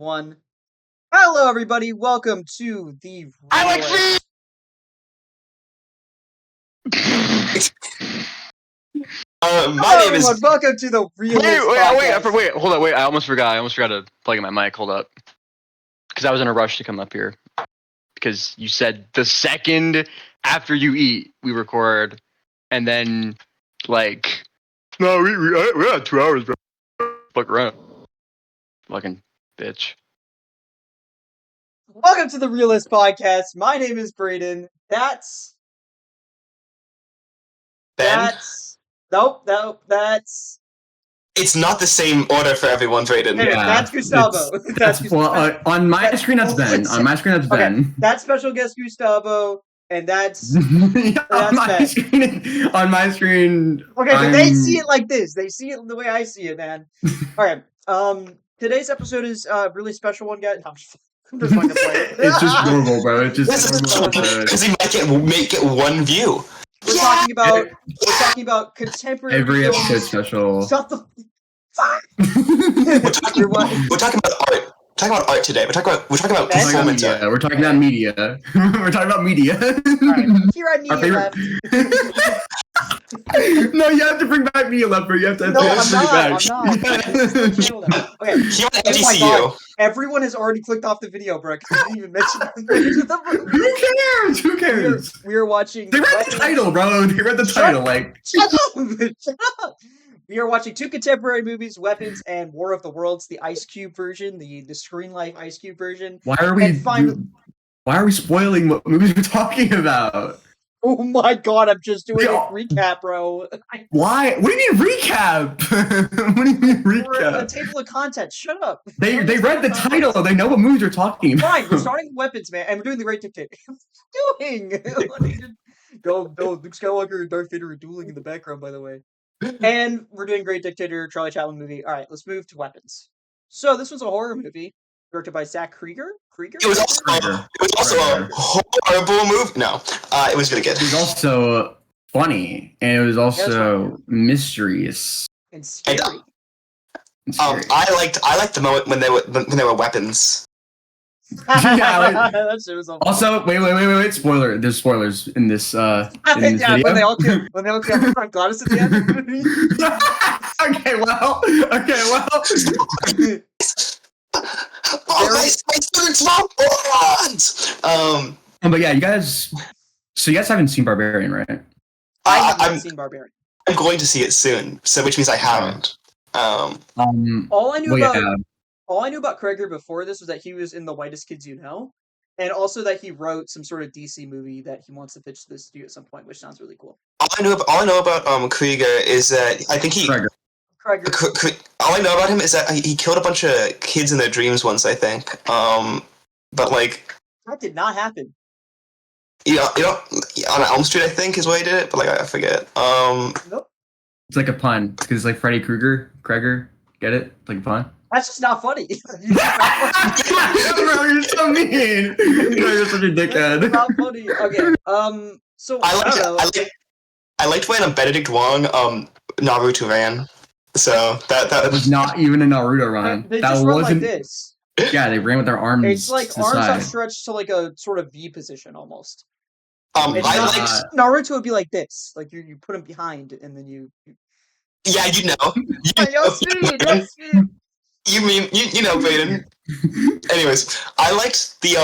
1. Hello, everybody. Welcome to the I like Reelest. My name is. Welcome to the Reelest podcast. Wait, hold on, wait. I almost forgot to plug in my mic. Hold up, because I was in a rush to come up here. Because you said the second after you eat, we record, and then like, no, we had 2 hours, bro. Fuck around, fucking bitch. Welcome to the Reelest podcast. My name is Brayden. That's nope. That's It's not the same order for everyone, Brayden. yeah, that's Gustavo. On my screen that's Ben. On my screen that's Ben. That's special guest Gustavo, and that's on my screen. Okay, but they see it like this. They see it the way I see it, man. All right. Today's episode is a really special one, guys. I'm just going to play it. It's just normal, bro. It's just because he might get one view. We're talking about contemporary. Every episode special. Shut the fuck. We're talking about art. We're talking about art today. We're talking about performance art. We're talking about media. We're talking about media. Right. Here on Media Left. No, you have to bring back Media Left, bro. You have to bring it back. I'm not. Okay. TCU. Everyone has already clicked off the video, bro. I didn't even mention Who cares? Who cares? We are watching. They read the title, bro. They read the title. Shut up. We are watching 2 contemporary movies, Weapons and War of the Worlds, the Ice Cube version, the Screen Life Ice Cube version. Why are we spoiling what movies we're talking about? Oh my god, I'm just doing a recap, bro. Why? What do you mean recap? What do you mean recap? We're a table of contents. Shut up. They read the title. They know what movies we're talking about. Fine, we're starting with Weapons, man, and we're doing the Great Dictator. What are you doing? Go, Luke Skywalker and Darth Vader are dueling in the background, by the way. And we're doing Great Dictator, Charlie Chaplin movie. All right, let's move to Weapons. So this was a horror movie directed by Zach Krieger. It was also a horrible movie. No, it was really good. It was also funny, and it was also mysterious and scary. I liked the moment when they were weapons. That shit was also, wait! Spoiler! There's spoilers in this. Video. When they all kill Frank Gladys at the end. Okay, well. My students want bonds. But yeah, you guys haven't seen Barbarian, right? I haven't seen Barbarian. I'm going to see it soon, so which means I haven't. All I knew about Krieger before this was that he was in The Whitest Kids You Know, and also that he wrote some sort of DC movie that he wants to pitch to the studio at some point, which sounds really cool. All I know about Krieger is that I think he. Krieger. All I know about him is that he killed a bunch of kids in their dreams once, I think. But like that did not happen. You know, on Elm Street, I think is where he did it, but like I forget. Nope. It's like a pun because it's like Freddy Krueger. Get it? It's like a pun. That's just not funny. You're so mean. You're such a dickhead. It's not funny. Okay. So I liked when Benedict Wong Naruto ran. So that was not even a Naruto run. They that just wasn't run like this. Yeah, they ran with their arms. It's like to arms side. outstretched to like a sort of V position almost. Naruto would be like this. Like you put him behind and then you. Yeah, you know. You mean you know, Brayden. Anyways, I liked the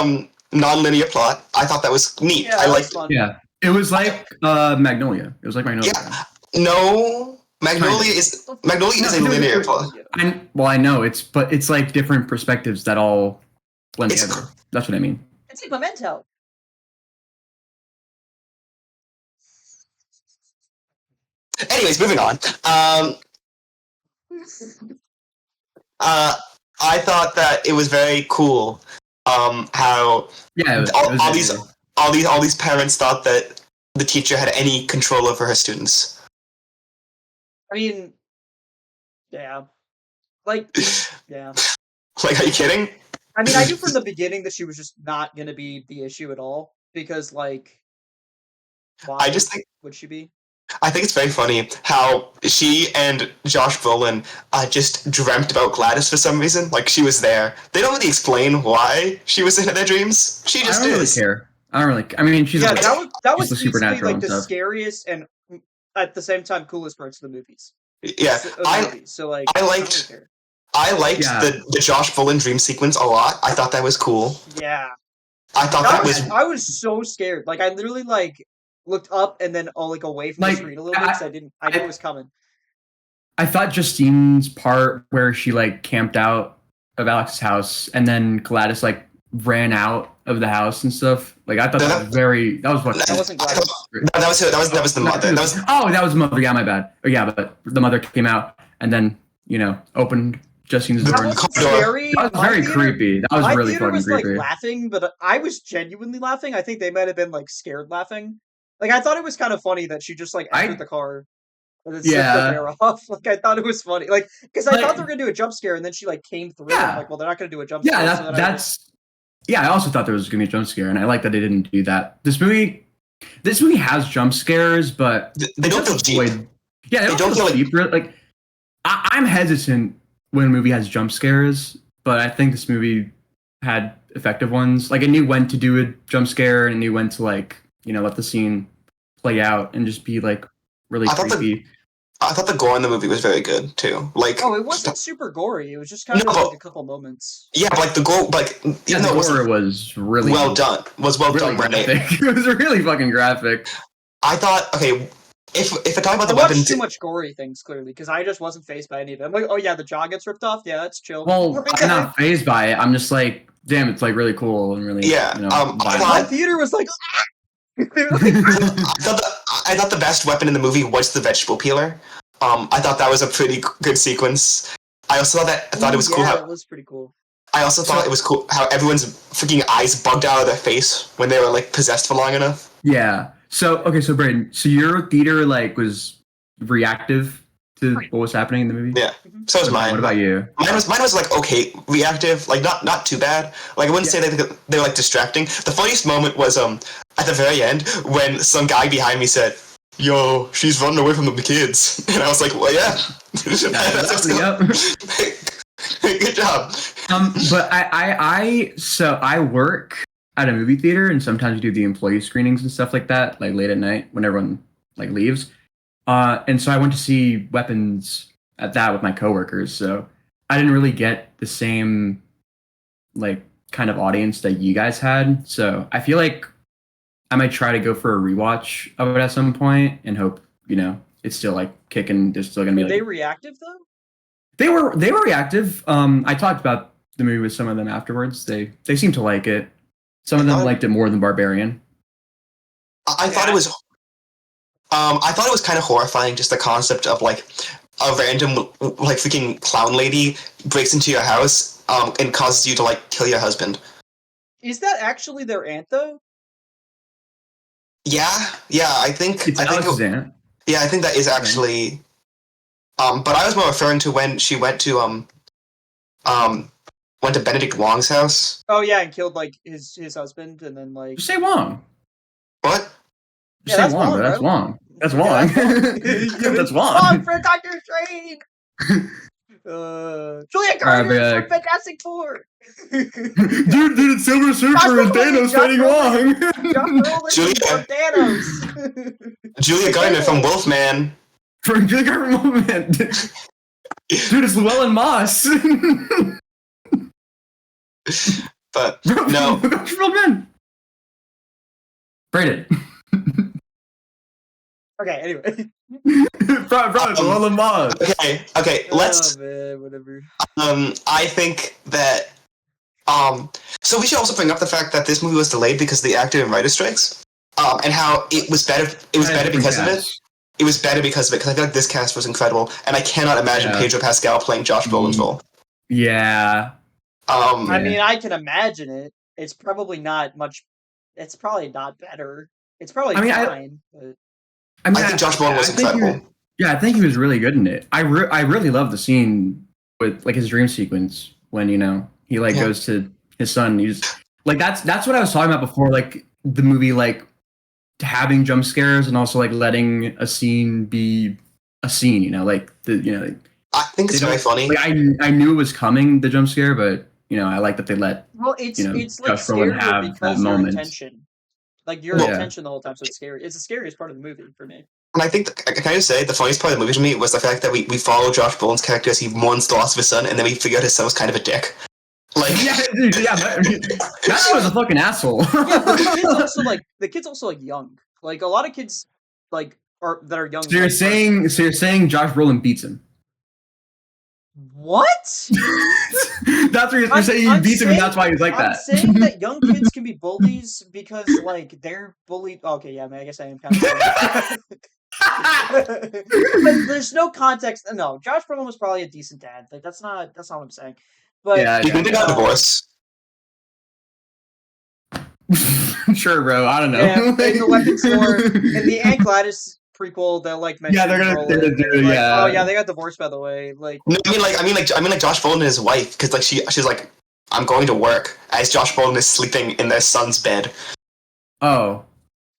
non-linear plot. I thought that was neat. Yeah, I liked. Yeah, it was like Magnolia. It was like Magnolia. Yeah, no. Magnolia is a linear plot. I know it's like different perspectives that all blend together. That's what I mean. It's like Memento. Anyways, moving on. I thought that it was very cool. How all these parents thought that the teacher had any control over her students. I mean, yeah. Like, yeah. Like, are you kidding? I mean, I knew from the beginning that she was just not going to be the issue at all. Because, like, why I just think would she be? I think it's very funny how she and Josh Brolin just dreamt about Gladys for some reason. Like, she was there. They don't really explain why she was in their dreams. She just I don't really is. care. I don't really. I mean, she's Yeah, like, that she's was the easily supernatural like and the stuff. scariest and at the same time coolest parts of the movies. Yeah, So like, I I liked don't really care. I liked Yeah. the Josh Brolin dream sequence a lot. I thought that was cool. Yeah, I thought that was I was so scared. Like, I literally like looked up and then like away from the Like, screen a little bit because I knew it was coming. I thought Justine's part where she like camped out of Alex's house and then Gladys like ran out of the house and stuff. Like, I thought that was what. That wasn't Gladys. that was the mother. That was that was the mother. Yeah, my bad. Oh yeah, but the mother came out and then opened Justine's door. That wasn't scary. That was very creepy. That was my really theater fucking was creepy. like laughing, but I was genuinely laughing. I think they might have been like scared laughing. Like, I thought it was kind of funny that she just like entered the car and then slipped her hair off. Like, I thought it was funny. Like, because I thought they were gonna do a jump scare and then she like came through. Yeah. I'm like, well, they're not gonna do a jump scare. Yeah, I also thought there was gonna be a jump scare, and I like that they didn't do that. This movie has jump scares, but they don't feel deep. Yeah, they don't feel deep. Like, I'm hesitant when a movie has jump scares, but I think this movie had effective ones. Like, it knew when to do a jump scare and it knew when to let the scene play out and just be like really creepy. I thought the gore in the movie was very good too. Like, it wasn't super gory. It was just kind of like a couple moments. Yeah, but like the gore, the gore was really well done. Done, graphic. It was really fucking graphic. I thought, okay, if I talk about the weapons, weapons, too much gory things clearly because I just wasn't fazed by any of them. I'm like, oh yeah, the jaw gets ripped off. Yeah, that's chill. Well, I'm not fazed by it. I'm just like, damn, it's like really cool and really my theater was like. I thought the best weapon in the movie was the vegetable peeler. I thought that was a pretty good sequence. I also thought it was cool. That was pretty cool. I also thought it was cool how everyone's freaking eyes bugged out of their face when they were like possessed for long enough. Yeah. So Brayden, so your theater like was reactive to what was happening in the movie? Yeah. So was mine. What about you? Mine was like okay, reactive, like not too bad. Like I wouldn't say they were like distracting. The funniest moment was at the very end when some guy behind me said, "Yo, she's running away from the kids," and I was like, "Well, yeah." Good job. But I work at a movie theater, and sometimes we do the employee screenings and stuff like that, like late at night when everyone like leaves. And so I went to see Weapons at that with my coworkers. So I didn't really get the same like kind of audience that you guys had. So I feel like I might try to go for a rewatch of it at some point and hope, it's still like kicking. There's still gonna be. Were they reactive though? They were reactive. I talked about the movie with some of them afterwards. They seemed to like it. Some of them liked it more than Barbarian. I thought it was. I thought it was kind of horrifying, just the concept of like a random like freaking clown lady breaks into your house and causes you to like kill your husband. Is that actually their aunt though? Yeah, I think Alex's aunt. Yeah, I think that is actually. But I was more referring to when she went to Benedict Wong's house. Oh yeah, and killed like his husband, and then like. Just say Wong. What? Just say Wong, bro. That's Wong. That's Wong. That's Wong. Wong for Doctor Strange. Julia Garner for Fantastic Four. dude, it's Silver Surfer and Thanos fighting Wong. Julia Garner from Wolfman. From Julia Garner from Wolfman. Dude, it's Llewellyn Moss. But no. Brayden. Okay, anyway. Bro, Llewellyn Moss. Okay, let's. Oh, man, whatever. I think that. So we should also bring up the fact that this movie was delayed because of the actor and writer strikes. And how it was better. It was better because of it. It was better because of it, because I feel like this cast was incredible, and I cannot imagine Pedro Pascal playing Josh Brolin's role. Yeah. I mean, I can imagine it. It's probably not much. It's probably not better. It's probably fine. I think Josh Brolin was incredible. I think he was really good in it. I really love the scene with like his dream sequence when he like goes to his son. He's like that's what I was talking about before. Like the movie like having jump scares and also like letting a scene be a scene. You know, like like, I think it's they very don't funny. like I knew it was coming, the jump scare, but I like that they let Well, it's like Josh Brolin scarier have that because your moment. intention. Like your Well, Yeah. intention the whole time, so it's scary. It's the scariest part of the movie for me. And I think, can I just say, the funniest part of the movie to me was the fact that we follow Josh Brolin's character as he mourns the loss of his son, and then we figure out his son was kind of a dick. Like, Yeah, dude, yeah, Matthew was a fucking asshole. Yeah, but the kid's also like young. Like a lot of kids like are that are young. So you're saying Josh Brolin beats him? What? That's what you're saying. He beats him, and that's why he's like I'm that. saying that young kids can be bullies because like they're bullied. Okay, yeah, man, I guess I am kind of. But there's no context. No, Josh Brolin was probably a decent dad. Like that's not what I'm saying. But Yeah, you think they got divorced? Sure, bro. I don't know. Yeah, in the weapon store, in the Aunt Gladys prequel, they'll like mention. Yeah, they're gonna do like, yeah. Oh yeah, they got divorced by the way. Like No, I mean like Josh Brolin and his wife, because like she's like, I'm going to work, as Josh Brolin is sleeping in their son's bed. oh,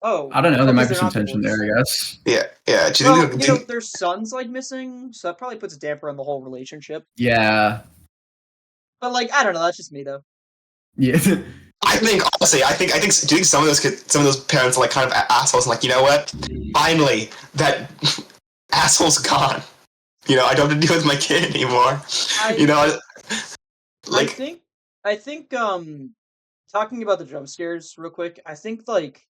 I don't know. There might be they're some not tension divorced. there, I guess. Yeah. Do you Well, think, their son's like missing, so that probably puts a damper on the whole relationship. Yeah. But like, I don't know. That's just me though. Yeah. I think honestly, do you think some of those parents are like kind of assholes and like, you know what? Finally, that asshole's gone. I don't have to deal with my kid anymore. I think talking about the jump scares real quick, I think like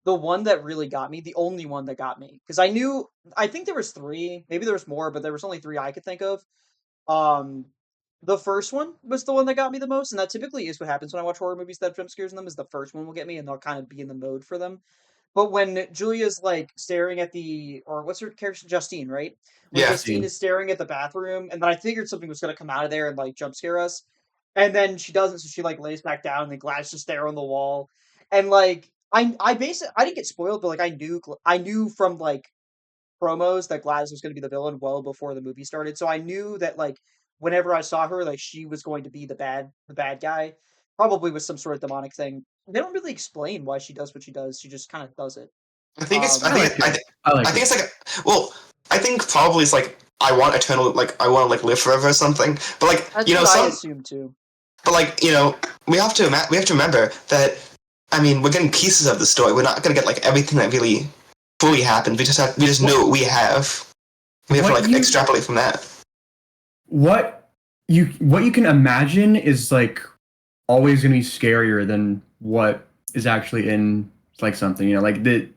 the one that really got me, the only one that got me, because I think there was three, maybe there was more, but there was only three I could think of. Um, the first one was the one that got me the most, and that typically is what happens when I watch horror movies that have jump scares in them. Is the first one will get me, and they'll kind of be in the mode for them. But when Julia's like staring at or what's her character, Justine, right? When Yeah. Justine is staring at the bathroom, and then I figured something was gonna come out of there and like jump scare us, and then she doesn't, so she like lays back down, and the glass just there on the wall, and like I basically I didn't get spoiled, but like I knew from like promos that Gladys was going to be the villain well before the movie started. So I knew that like whenever I saw her, like she was going to be the bad guy, probably with some sort of demonic thing. They don't really explain why she does what she does. She just kind of does it. I think it's. I think it's like. Well, I think probably it's like I want eternal. Like I want to like live forever or something. But like That's what I assume too. But like we have to remember that. I mean, we're getting pieces of the story. We're not gonna get like everything that really fully happened. We just know what we have. We have to like extrapolate from that. What you can imagine is like always gonna be scarier than what is actually in like something. Like the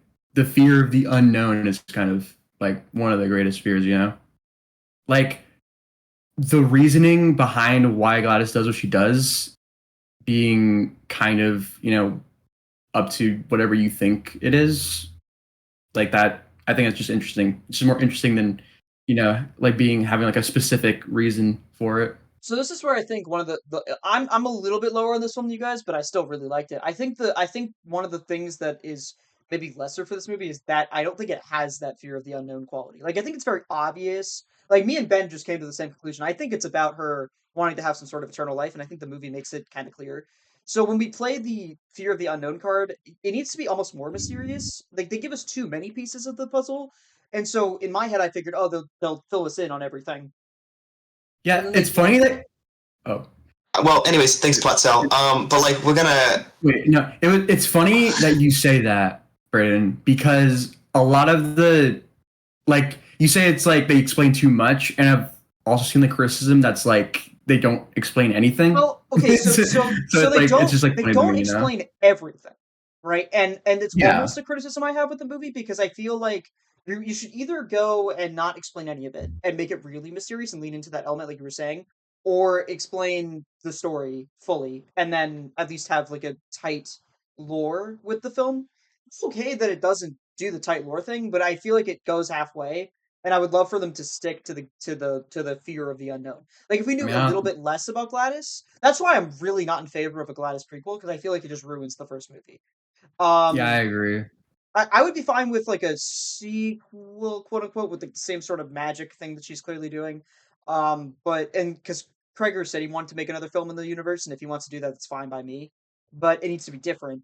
fear of the unknown is kind of like one of the greatest fears. Like the reasoning behind why Gladys does what she does, being kind of up to whatever you think it is, like that. I think it's just interesting. It's just more interesting than like having like a specific reason for it. So this is where I think one of the I'm a little bit lower on this one than you guys, but I still really liked it. I think one of the things that is maybe lesser for this movie is that I don't think it has that fear of the unknown quality. Like I think it's very obvious. Like me and Ben just came to the same conclusion. I think it's about her wanting to have some sort of eternal life, and I think the movie makes it kind of clear. So when we play the fear of the unknown card, it needs to be almost more mysterious. Like they give us too many pieces of the puzzle, and so in my head I figured, oh, they'll fill us in on everything. Yeah, it's funny that. Oh. Well, anyways, thanks, Platzel. But like we're gonna wait. No, it's funny that you say that, Brayden, because a lot of the like you say it's like they explain too much, and I've also seen the criticism that's like they don't explain anything. Well, okay, so they don't. It's just like they don't explain everything, right? And it's almost a criticism I have with the movie because I feel like you should either go and not explain any of it and make it really mysterious and lean into that element, like you were saying, or explain the story fully and then at least have like a tight lore with the film. It's okay that it doesn't do the tight lore thing, but I feel like it goes halfway. And I would love for them to stick to the fear of the unknown. Like if we knew a little bit less about Gladys, that's why I'm really not in favor of a Gladys prequel because I feel like it just ruins the first movie. Yeah, I agree. I would be fine with like a sequel, quote unquote, with the same sort of magic thing that she's clearly doing. But because Kreger said he wanted to make another film in the universe, and if he wants to do that, that's fine by me. But it needs to be different.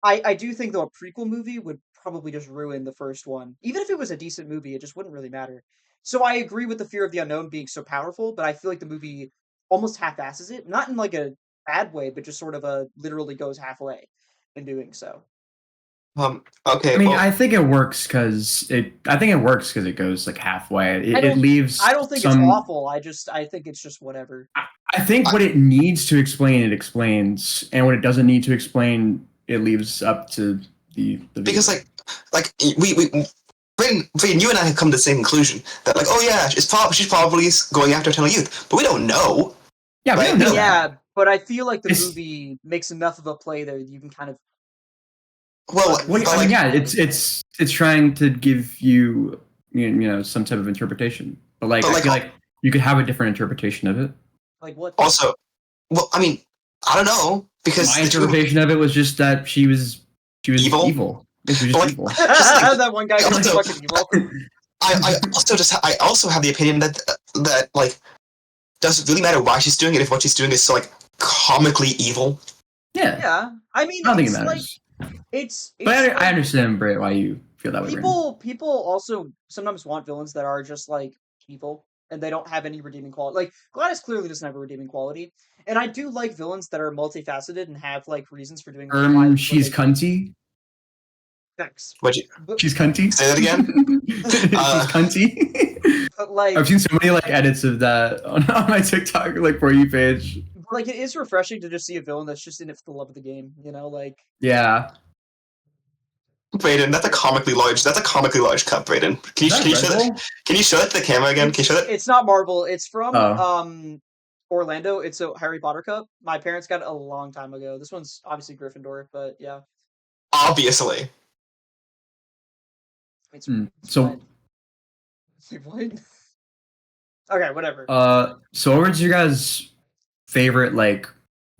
I do think though a prequel movie would probably just ruin the first one. Even if it was a decent movie, it just wouldn't really matter. So I agree with the fear of the unknown being so powerful, but I feel like the movie almost half-asses it, not in like a bad way, but just sort of a literally goes halfway in doing so. Okay. I mean, well, I think it works because it goes like halfway. It leaves I don't think it's some. awful. I think it's just whatever. I think what it needs to explain, it explains, and what it doesn't need to explain, it leaves up to the because like we Brayden, you and I have come to the same conclusion that like, oh yeah, she's probably going after eternal youth, but we don't know. yeah, we Right? don't know that. Yeah, but I feel like the It's- movie makes enough of a play there that you can kind of Well, Well, Well, but, I mean, like, yeah, it's trying to give you some type of interpretation, but like But, I like, feel like you could have a different interpretation of it. like what also, well, I mean, I don't know because My the two, interpretation of it was just that she was Evil? Yeah, she was But, just like, evil. just like- that one guy who's also- fucking evil. I also have the opinion that like, does it really matter why she's doing it if what she's doing is so like comically evil? Yeah, Yeah, I mean, I don't think it it's like matters. it's But I like, understand, Bray, why you feel that way. Brandon. people also sometimes want villains that are just like evil and they don't have any redeeming quality. Like Gladys clearly doesn't have a redeeming quality, and I do like villains that are multifaceted and have like reasons for doing what She's they do. cunty. Thanks. What you But, She's cunty. say that again? She's cunty. but like, I've seen so many like edits of that on my TikTok like For You page. like it is refreshing to just see a villain that's just in it for the love of the game. You know, like Yeah. Brayden, that's a comically large cup, Brayden. Can Is that you show Red that? Bull? Can you show that to the camera again? Can you show that? it's not Marvel. It's from Oh. Orlando. It's a Harry Potter cup. My parents got it a long time ago. This one's obviously Gryffindor, but yeah, Obviously. it's, Hmm. it's So- red. Wait, what? Okay, whatever. So what was your guys' favorite like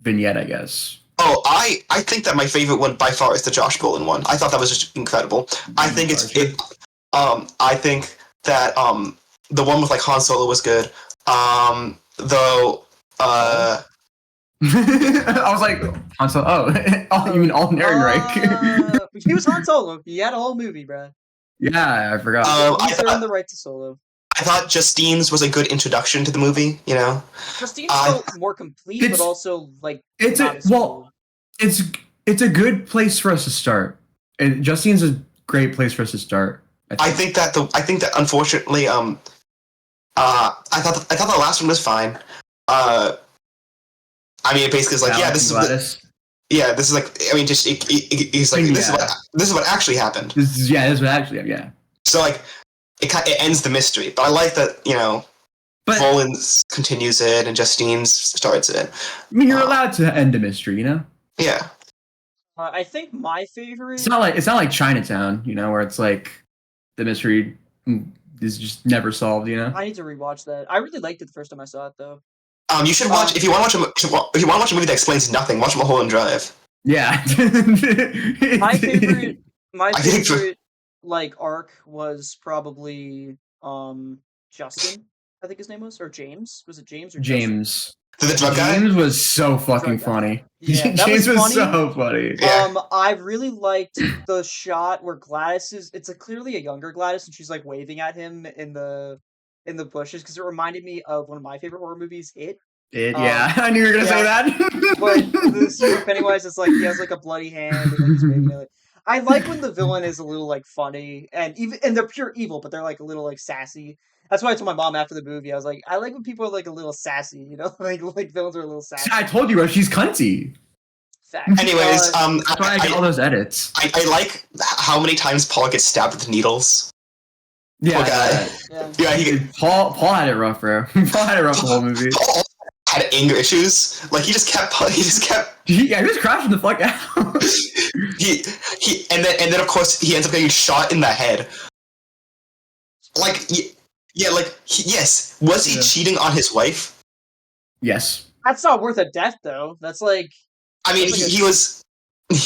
vignette, I guess? Oh, I think that my favorite one by far is the Josh Brolin one. I thought that was just incredible. I think I think that the one with like Han Solo was good. Though I was like, Han Solo. Oh, you mean Alden Ehrenreich? He was Han Solo. He had a whole movie, bruh. Yeah, I forgot. He's earned the right to solo. I thought Justine's was a good introduction to the movie. You know, Justine's felt more complete, but it's- also like it's not a as well, it's a good place for us to start. And Justine's a great place for us to start. I think that unfortunately I thought the last one was fine. I mean, it basically is like, yeah, this is this is like, I mean, just he's like, this is what actually happened. This is what actually, yeah. So like, it ends the mystery. But I like that, you know, But Rollins continues it and Justine starts it. I mean, you're allowed to end a mystery, you know. Yeah. I think my favorite. It's not like Chinatown, you know, where it's like the mystery is just never solved, you know. I need to rewatch that. I really liked it the first time I saw it, though. You should watch if you want to watch a movie that explains nothing. Watch Mulholland Drive. Yeah. My favorite, I think so. like arc was probably Justin. I think his name was, or James. Was it James or Justin? James. The drug guy. James was so fucking Drug guy. funny. Yeah, that James was funny. so funny. Yeah. I really liked the shot where Gladys is. It's clearly a younger Gladys, and she's like waving at him in the bushes because it reminded me of one of my favorite horror movies, It. Yeah, I knew you were gonna say that. But the scene where Pennywise is like he has like a bloody hand and like, he's waving at it. I like when the villain is a little like funny and they're pure evil, but they're like a little like sassy. That's why I told my mom after the movie, I was like, I like when people are like a little sassy, you know, like villains are a little sassy. I told you, she's cunty. Fact. Anyways, That's why I get all those edits. I like how many times Paul gets stabbed with needles. Yeah, Poor guy. Yeah, Paul had it rough, bro. Paul had it rough the whole movie. Paul had anger issues. Like he just kept. Yeah, he was crashing the fuck out. and then of course he ends up getting shot in the head. Like yes, was he cheating on his wife? Yes. That's not worth a death though. That's like. I mean, like he was. Did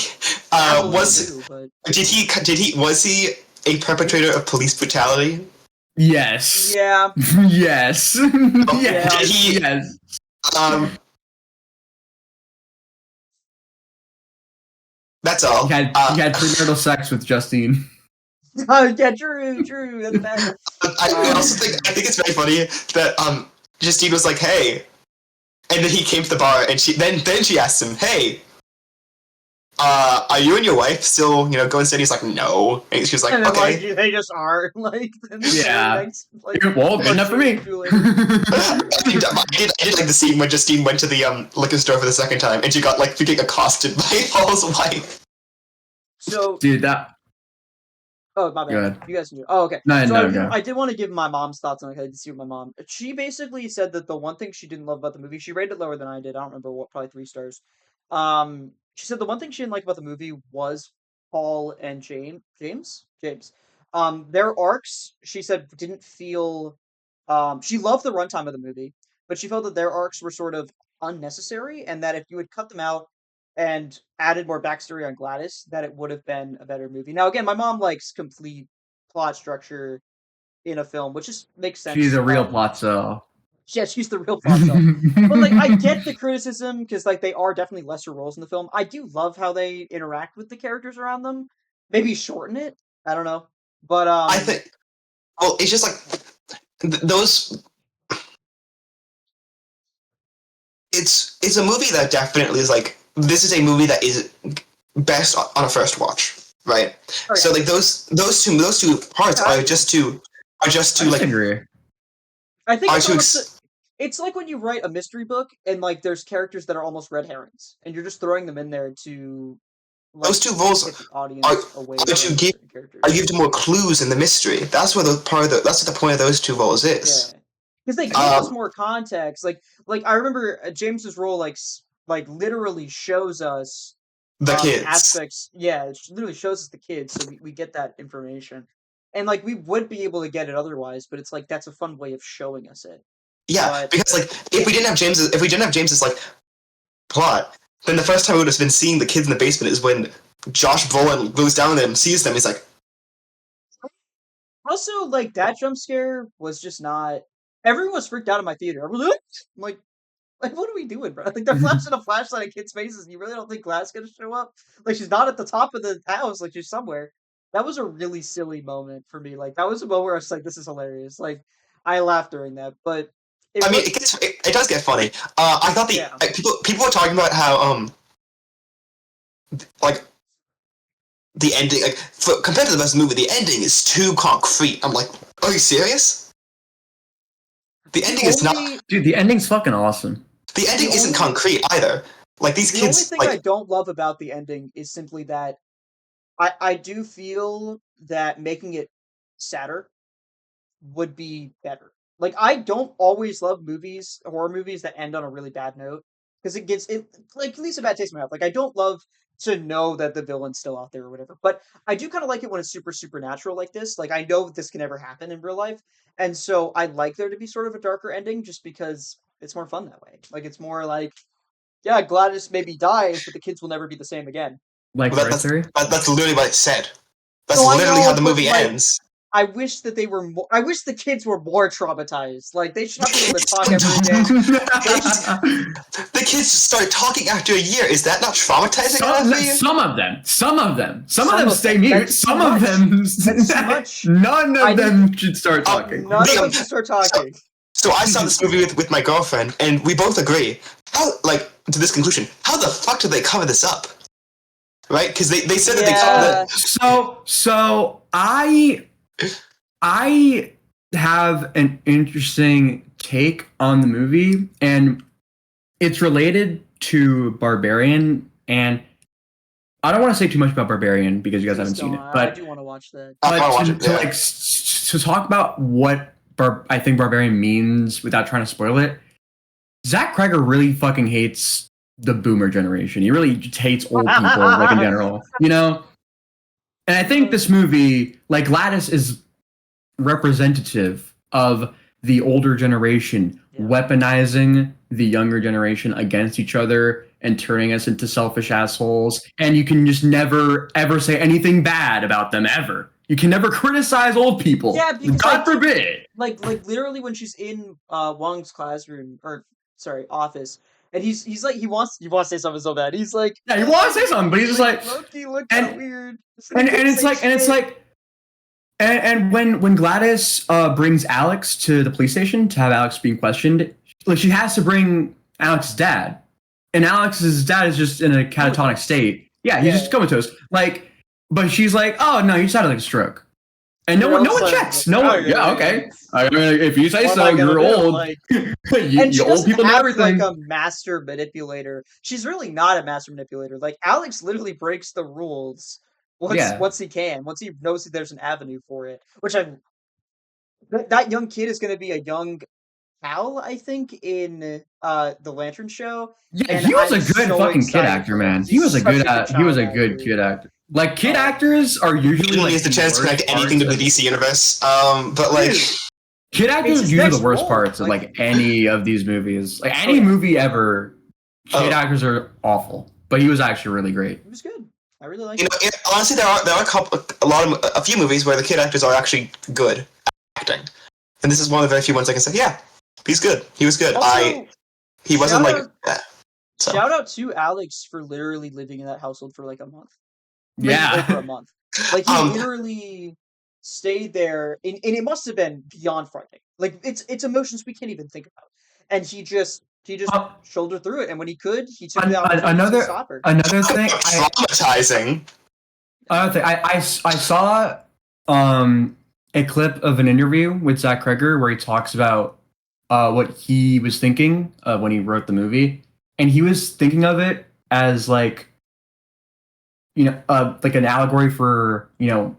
he was he a perpetrator of police brutality? Yes. Yeah. Yes. Yeah. Did he? Yes. That's all. He had premarital sex with Justine. Oh, yeah, true. That's bad. I also think it's very funny that Justine was like, "Hey," and then he came to the bar, and then she asked him, "Hey, are you and your wife still going steady?" He's like, "No," and she was like, And then, "Okay." like, they just are like. Yeah. Next, like, Well, good enough for me. I did like the scene when Justine went to the liquor store for the second time, and she got like freaking accosted by Paul's wife. So, Dude, that. oh, my Go bad. ahead. You guys can do. Oh, okay. No, So go. I did want to give my mom's thoughts on it. I did see with my mom. She basically said that the one thing she didn't love about the movie, she rated it lower than I did. I don't remember what, probably 3 stars. She said the one thing she didn't like about the movie was Paul and James. Their arcs, she said, didn't feel. She loved the runtime of the movie, but she felt that their arcs were sort of unnecessary, and that if you had cut them out and added more backstory on Gladys, that it would have been a better movie. Now, again, my mom likes complete plot structure in a film, which just makes sense. She's a real plot cell. Yeah, she's the real plot cell. But like, I get the criticism because like they are definitely lesser roles in the film. I do love how they interact with the characters around them. Maybe shorten it. I don't know, but I think. Well, it's just like those. It's a movie that definitely is like, this is a movie that is best on a first watch, right? Oh, yeah. So like those two parts are just to like agree. I think are it's to almost it's like when you write a mystery book and like there's characters that are almost red herrings, and you're just throwing them in there to like, those two roles get the audience away from to give certain characters. are give more clues in the mystery. That's where that's what the point of those two roles is. Yeah, because they give us more context. Like I remember James's role, like literally shows us The kids. aspects. Yeah, it literally shows us the kids, so we get that information, and like we would be able to get it otherwise. But it's like that's a fun way of showing us it. Yeah, But, because like if we didn't have James's like plot, then the first time we would have been seeing the kids in the basement is when Josh Brolin goes down there and sees them. He's like, also, like that jump scare was just not. Everyone was freaked out in my theater. I'm like, what are we doing, bro? Like they're flashing a flashlight at kids' faces, and you really don't think Glass gonna show up? Like she's not at the top of the house, like she's somewhere. That was a really silly moment for me. Like that was a moment where I was like, "This is hilarious." Like I laughed during that, but it does get funny. I thought like, people were talking about how like the ending, like compared to the rest of the movie, the ending is too concrete. I'm like, are you serious? The ending is not. Dude, the ending's fucking awesome. The ending isn't concrete either. Like these kids. The only thing I don't love about the ending is simply that I do feel that making it sadder would be better. Like I don't always love horror movies that end on a really bad note, because it like leaves a bad taste in my mouth. Like I don't love to know that the villain's still out there or whatever, but I do kind of like it when it's super supernatural like this. Like I know that this can never happen in real life, and so I like there to be sort of a darker ending, just because it's more fun that way. Like it's more like, yeah, Gladys maybe dies, but the kids will never be the same again. Like that's literally what it said. That's literally how the movie ends. I wish that they were more. I wish the kids were more traumatized. Like they should not be able to talk every day. The kids start talking after a year. Is that not traumatizing enough for you? Some of them stay mute. Some of them. That's too much. None of them should start talking. None of them should start talking. So I saw this movie with my girlfriend, and we both agree. To this conclusion, how the fuck do they cover this up? Right? Because they said that they covered it. So I have an interesting take on the movie, and it's related to Barbarian, and I don't want to say too much about Barbarian because you guys haven't seen it, but I do want to watch that. To talk about what I think Barbarian means without trying to spoil it, Zach Kreger really fucking hates the boomer generation. He really just hates old people, like in general, you know? And I think this movie, like Gladys, is representative of the older generation weaponizing the younger generation against each other and turning us into selfish assholes. And you can just never, ever say anything bad about them, ever. You can never criticize old people. Yeah, because God forbid. Like literally when she's in Wong's office, And he's like he wants to say something so bad. He's like, Yeah, he wants to say something, but he's just like, Loki look and- so weird. and it's like, and when Gladys brings Alex to the police station to have Alex being questioned, like she has to bring Alex's dad, and Alex's dad is just in a catatonic state. Yeah, he's just comatose. Like, but she's like, oh no, you just had like a stroke, and no one checks. No one. Yeah, okay. I mean, if you say so, you're old. Like, you and she old people know act everything. like a master manipulator. She's really not a master manipulator. Like Alex literally breaks the rules once he can, once he knows that there's an avenue for it. Which that young kid is going to be a young Hal, I think, in the Lantern Show. Yeah, and he was I'm a good so fucking kid excited actor, for him. man. He's He was a such good child kid actor. Like kid actors are usually He like has the chance to connect anything to the DC universe. But like, Dude, kid actors his are usually next the worst role, parts of like any of these movies. Like any movie ever, kid actors are awful. But he was actually really great. It was good. I really liked you know, honestly, there are a few movies where the kid actors are actually good acting, and this is one of the very few ones I can say, yeah, he's good. He was good. Also, he wasn't like. So. Shout out to Alex for literally living in that household for like a month. Yeah, over a month. Like he literally stayed there, and it must have been beyond frightening. Like it's emotions we can't even think about. And he just shouldered through it. And when he could, he took the opportunity to stop her. Another thing, traumatizing. Another thing, I saw a clip of an interview with Zach Kreger where he talks about what he was thinking when he wrote the movie. And he was thinking of it as like, you know, like an allegory for, you know,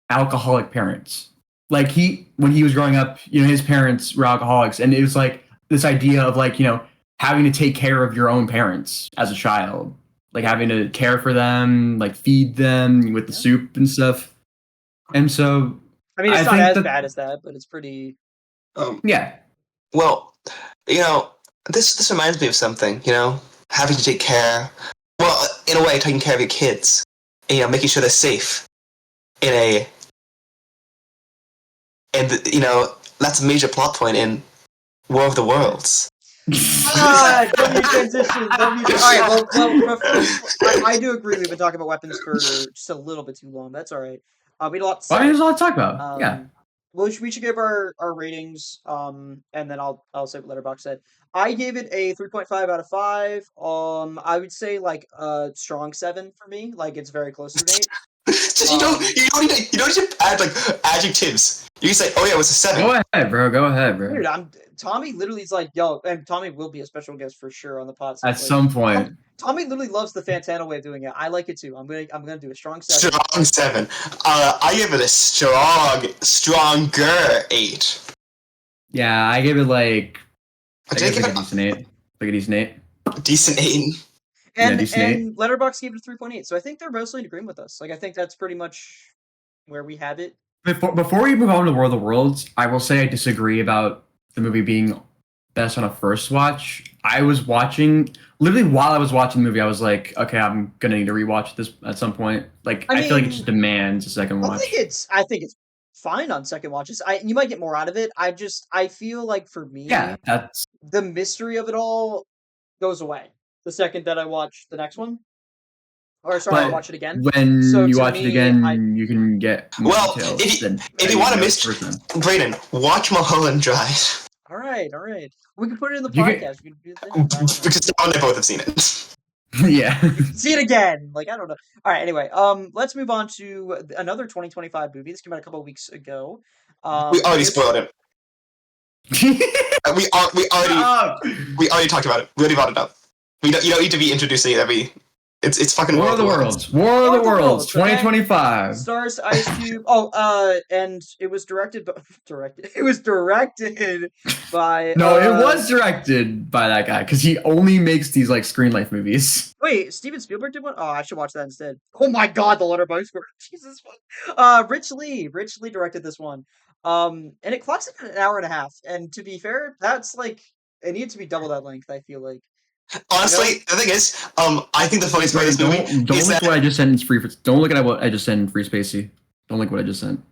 alcoholic parents. Like when he was growing up, you know, his parents were alcoholics, and it was like this idea of like, you know, having to take care of your own parents as a child, like having to care for them, like feed them with the soup and stuff. And so, I mean, it's not as bad as that, but it's pretty. Yeah. Well, you know, this reminds me of something. You know, having to take care. Well, in a way, taking care of your kids, and, you know, making sure they're safe. And you know, that's a major plot point in War of the Worlds. W transition. All right. Well, I do agree. We've been talking about weapons for just a little bit too long. That's all right. We had a lot to say. There's a lot to talk about. Yeah. Well, we should give our ratings, and then I'll say what Letterboxd said. I gave it a 3.5 out of 5. I would say like a strong 7 for me. Like it's very close to an 8. Just you don't need to add like adjectives. You can say, "Oh yeah, it was a 7." Go ahead, bro. Dude, Tommy literally is like, yo, and Tommy will be a special guest for sure on the pod. At some point. Tommy literally loves the Fantano way of doing it. I like it too. I'm gonna do a strong 7. Strong 7. I give it a stronger 8. Yeah, I give it like a decent 8. Like a decent 8. Decent 8. And Letterboxd gave it a 3.8. So I think they're mostly in agreement with us. Like I think that's pretty much where we have it. Before we move on to War of the Worlds, I will say I disagree about the movie being best on a first watch. I was watching, literally while I was watching the movie, I was like, okay, I'm gonna need to rewatch this at some point. Like I feel like it just demands a second watch. I think it's fine on second watches. You might get more out of it. I feel like for me, that's the mystery of it all goes away the second that I watch the next one. Or sorry, I watch it again. When you watch it again, you can get more details. If you want to miss Brayden, watch Mulholland Drive. All right. We can put it in the podcast. Because Don and I both have seen it. Yeah. See it again. Like I don't know. All right. Anyway, let's move on to another 2025 movie. This came out a couple of weeks ago. We already spoiled it. we already talked about it. We already brought it up. You don't need to be introducing it every. It's fucking War of the Worlds. War of the Worlds 2025. Stars Ice Cube. And it was directed It was directed by No, it was directed by that guy because he only makes these like screen life movies. Wait, Steven Spielberg did one? Oh, I should watch that instead. Oh my god, the Letterboxd score. Jesus. Rich Lee directed this one. And it clocks in an hour and a half. And to be fair, that's like it needs to be double that length, I feel like. Honestly, the thing is, I think the funniest part of this movie don't look at what I just sent in free. Don't look at what I just sent in Free Spacey. Don't look at what I just sent.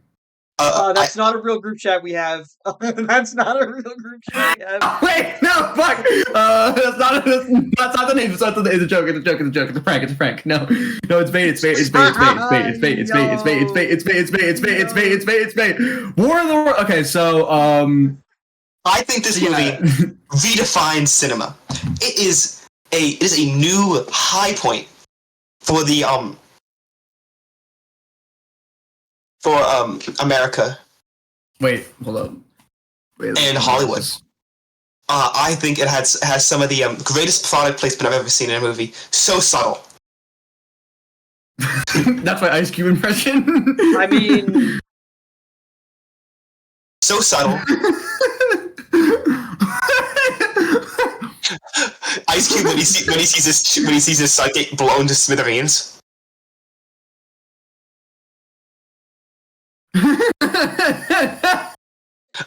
That's not a real group chat we have. That's not a real group chat we have. Wait, no, fuck. That's not the name. It's not the name. It's a joke. It's a joke. It's a joke. It's a prank. It's a prank. No, it's bait. It's bait. It's bait. It's bait. It's bait. It's bait. It's bait. It's bait. It's bait. It's bait. It's bait. It's bait. It's bait. It's bait. War of the World. Okay, so I think this movie redefines cinema. It is a new high point for the America. Wait, hold up. Wait, and Hollywood. I think it has some of the greatest product placement I've ever seen in a movie. So subtle. That's my Ice Cube impression. I mean, so subtle. Ice Cube when he sees his son get blown to smithereens.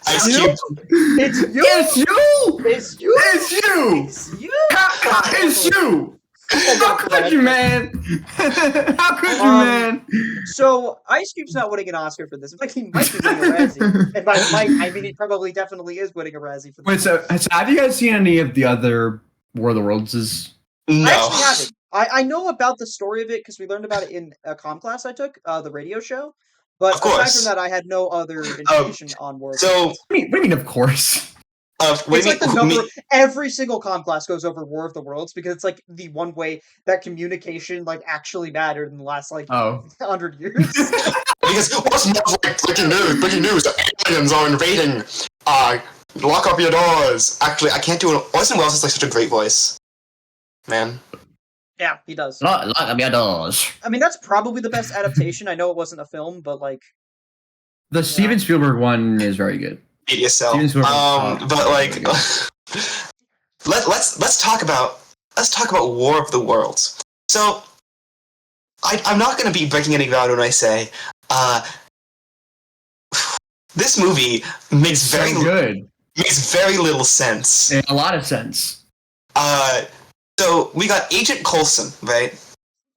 Ice Cube. it's you. It's you. It's you. It's you. It's you. It's you. How could you, man? How could you, man? So Ice Cube's not winning an Oscar for this. In fact, he might be winning a Razzie. And by might, I mean he probably definitely is winning a Razzie for this. Wait, so have you guys seen any of the other War of the Worlds? No. I actually haven't. I know about the story of it because we learned about it in a comm class I took, the radio show. But aside from that, I had no other information on War of the Worlds. What do you mean, of course? It's like the number. Every single comm class goes over War of the Worlds because it's like the one way that communication like actually mattered in the last 100 years. Because what's more like breaking news? Breaking news! Aliens are invading. Lock up your doors. Actually, I can't do it. Orson Welles has like such a great voice, man. Yeah, he does. Lock up your doors. I mean, that's probably the best adaptation. I know it wasn't a film, but like the Steven Spielberg one is very good. ADSL. But like, let's talk about War of the Worlds. So, I'm not going to be breaking any ground when I say, this movie makes very little sense. In a lot of sense. So we got Agent Coulson, right?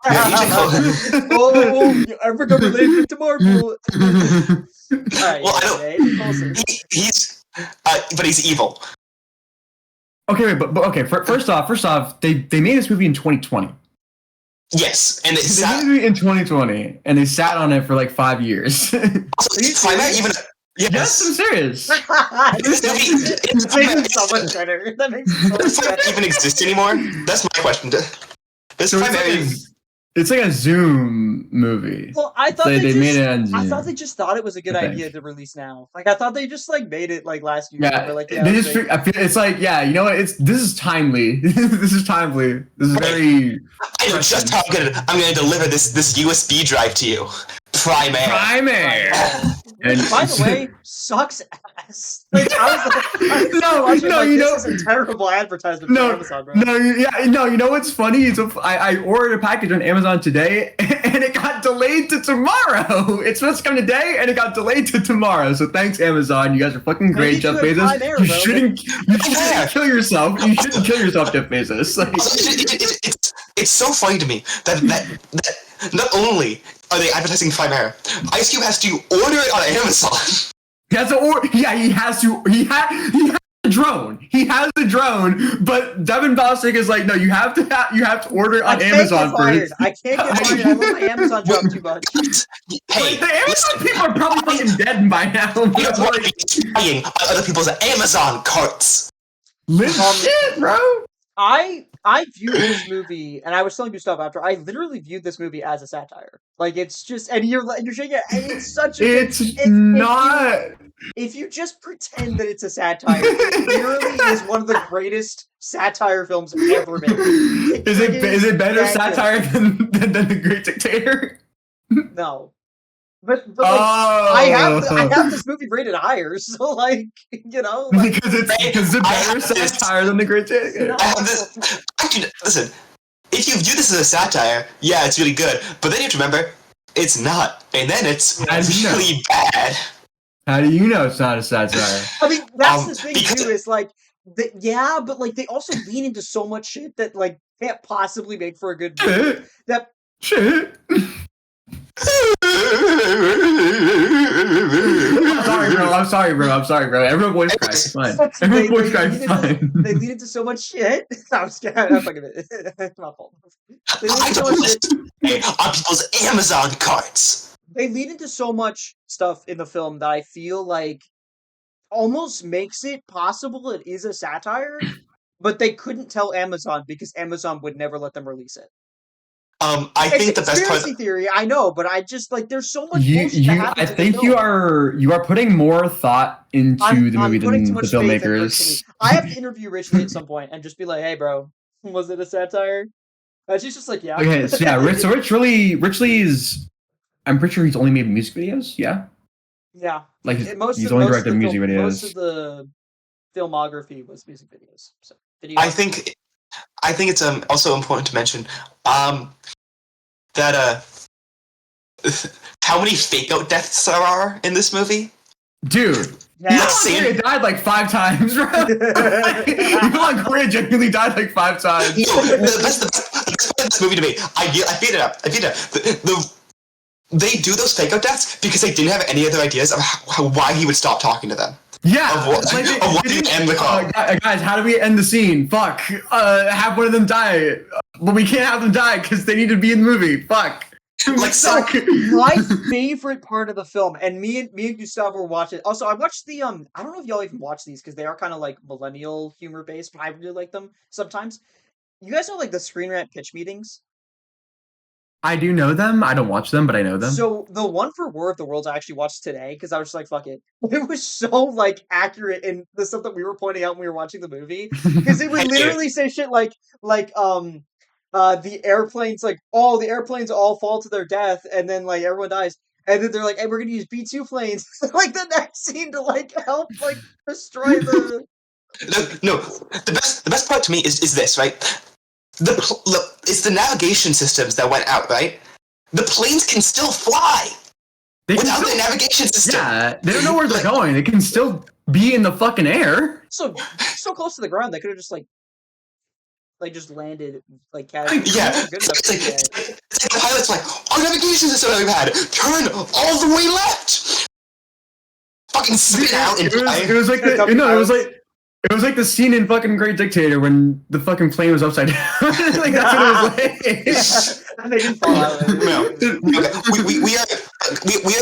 Agent Coulson. Oh, I remember Legend to Marvel. Right, well, I don't. He's but he's evil. Okay, but okay. First off, they made this movie in 2020. Yes, and they made this movie in 2020, and they sat on it for like 5 years. Also, even. Yes, I'm serious. That makes it so much better. That makes it so much better. Even exist anymore? That's my question. It's like a Zoom movie. Well, I thought they made it on Zoom. I thought they just thought it was a good idea to release now. Like I thought they just like made it like last year. Yeah, like, they just. I feel it's like you know what? This is timely. This is timely. This is very. I know just how I'm gonna deliver this USB drive to you. Primaire. And by the way, sucks ass. Like, no, you know, this is a terrible advertisement for Amazon, bro. You know what's funny? I ordered a package on Amazon today, and it got delayed to tomorrow. It's supposed to come today, and it got delayed to tomorrow. So thanks, Amazon. You guys are fucking great, Jeff Bezos. You shouldn't kill yourself. You shouldn't kill yourself, Jeff Bezos. Like, it's so funny to me that not only are they advertising Primaire, Ice Cube has to order it on Amazon. He has to order. Yeah, he has to. He has the drone. He has the drone, but Devin Bostic is like, no, you have to order it on Amazon first. I can't get fired. I love my Amazon job too much. Hey, the Amazon people are probably fucking dead by now. You're trying on other people's Amazon carts. Shit, bro. I viewed this movie, and I was telling Gustavo after. I literally viewed this movie as a satire. Like it's just, and you're shaking it. And it's such a. It's not. If you just pretend that it's a satire, it literally is one of the greatest satire films ever made. Is it better satire than The Great Dictator? No. But like, I have this movie rated higher, so like, you know, like, because it's better satire than The Great Dictator. Actually, listen, if you view this as a satire, yeah, it's really good, but then you have to remember, it's not, and then it's really bad. How do you know it's not a satire? I mean, that's the thing too. Is like, but like they also lean into so much shit that like can't possibly make for a good movie. Shit. I'm sorry, bro. Everyone voice cracks. It's fine. Everyone voice cracks. It's fine. They lead into so much shit. I'm scared. I'm fucking it. It's my fault. They lead into so much shit. On people's Amazon carts. They lead into so much stuff in the film that I feel like almost makes it possible it is a satire, but they couldn't tell Amazon because Amazon would never let them release it. I think the best part. Conspiracy theory, I know, but I just like there's so much. I think you are putting more thought into the movie than the filmmakers. I have to interview Richley at some point and just be like, "Hey, bro, was it a satire?" And she's just like, "Yeah." Okay, so yeah, Richley is. I'm pretty sure he's only made music videos. Yeah. Yeah. Like he's only directed music videos. Most of the filmography was music videos. So I think it's also important to mention that how many fake out deaths there are in this movie. Dude, Korea died like 5 times, bro. Like Korea genuinely died like 5 times. No, the best part of this movie to me, I beat it up. They do those fake out deaths because they didn't have any other ideas of why he would stop talking to them. Yeah, end the call. Guys, how do we end the scene? Fuck. Have one of them die. But we can't have them die because they need to be in the movie. Fuck. Like, suck. My favorite part of the film, and me and Gustavo were watching. Also, I watched the I don't know if y'all even watch these because they are kind of like millennial humor based, but I really like them sometimes. You guys know like the Screen Rant pitch meetings? I do know them. I don't watch them, but I know them. So the one for War of the Worlds I actually watched today because I was just like, fuck it. It was so like accurate in the stuff that we were pointing out when we were watching the movie. Because it would literally say shit like the airplanes like the airplanes all fall to their death and then like everyone dies. And then they're like, hey, we're gonna use B-2 planes like the next scene to like help like destroy the No, the best part to me is this, right? It's the navigation systems that went out, right? The planes can still fly without the navigation system. Yeah, they don't know where they're going. They can still be in the fucking air. So close to the ground, they could have just like just landed like casually. Yeah, it's like the pilot's like, our navigation system that we've had, turn all the way left. Fucking spin out and it was like it was like the scene in fucking Great Dictator when the fucking plane was upside down. Like that's what it was like. They didn't fall out. No. We are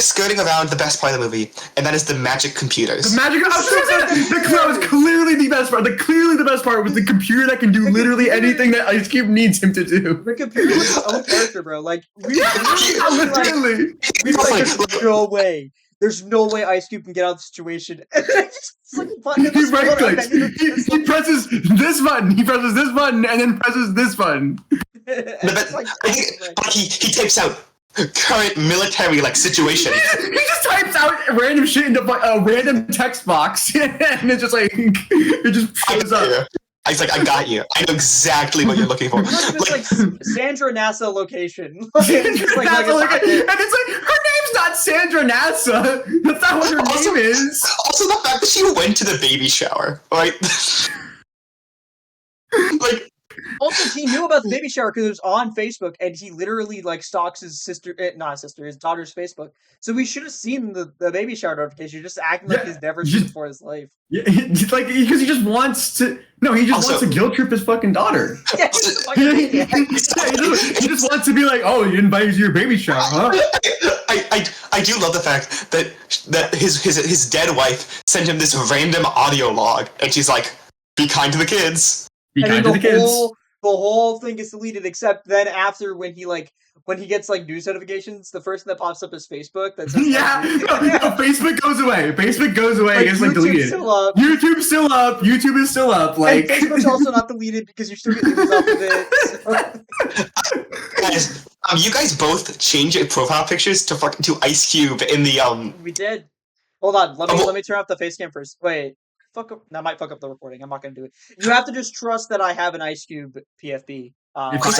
skirting around the best part of the movie, and that is the magic computers. The magic. That was clearly the best part. Clearly the best part was the computer that can do literally anything that Ice Cube needs him to do. The computer was his own character, bro. Like literally. There's no way. There's no way Ice Cube can get out of the situation. He right clicks. He presses this button. He presses this button and then presses this button. He types out current military situation. He just types out random shit into a random text box, and it's just like it just shows up. He's like, I got you. I know exactly what you're looking for. Like Sandra NASA location. And it's like, her name's not Sandra NASA. That's not what her name is. Also, the fact that she went to the baby shower, right? Like, also, he knew about the baby shower because it was on Facebook, and he literally like stalks his his daughter's Facebook. So we should have seen the baby shower notification. Just acting like he's never seen before in his life. Yeah, like because he just wants to. No, he just wants to guilt trip his fucking daughter. Yeah, he just wants to be like, oh, you invited to your baby shower, huh? I do love the fact that his dead wife sent him this random audio log, and she's like, "Be kind to the kids." Be kind to the kids. The whole thing gets deleted, except then after when he gets like news notifications, the first thing that pops up is Facebook. That's Facebook goes away. Facebook goes away. Like, it's like deleted. YouTube's still up. YouTube is still up. Like and Facebook's also not deleted because you're still getting news off of it. Guys, you guys both changed your profile pictures to Ice Cube in the We did. Hold on. Let me turn off the face cam first. Wait. That might fuck up the recording. I'm not gonna do it. You have to just trust that I have an Ice Cube PFP. I forgot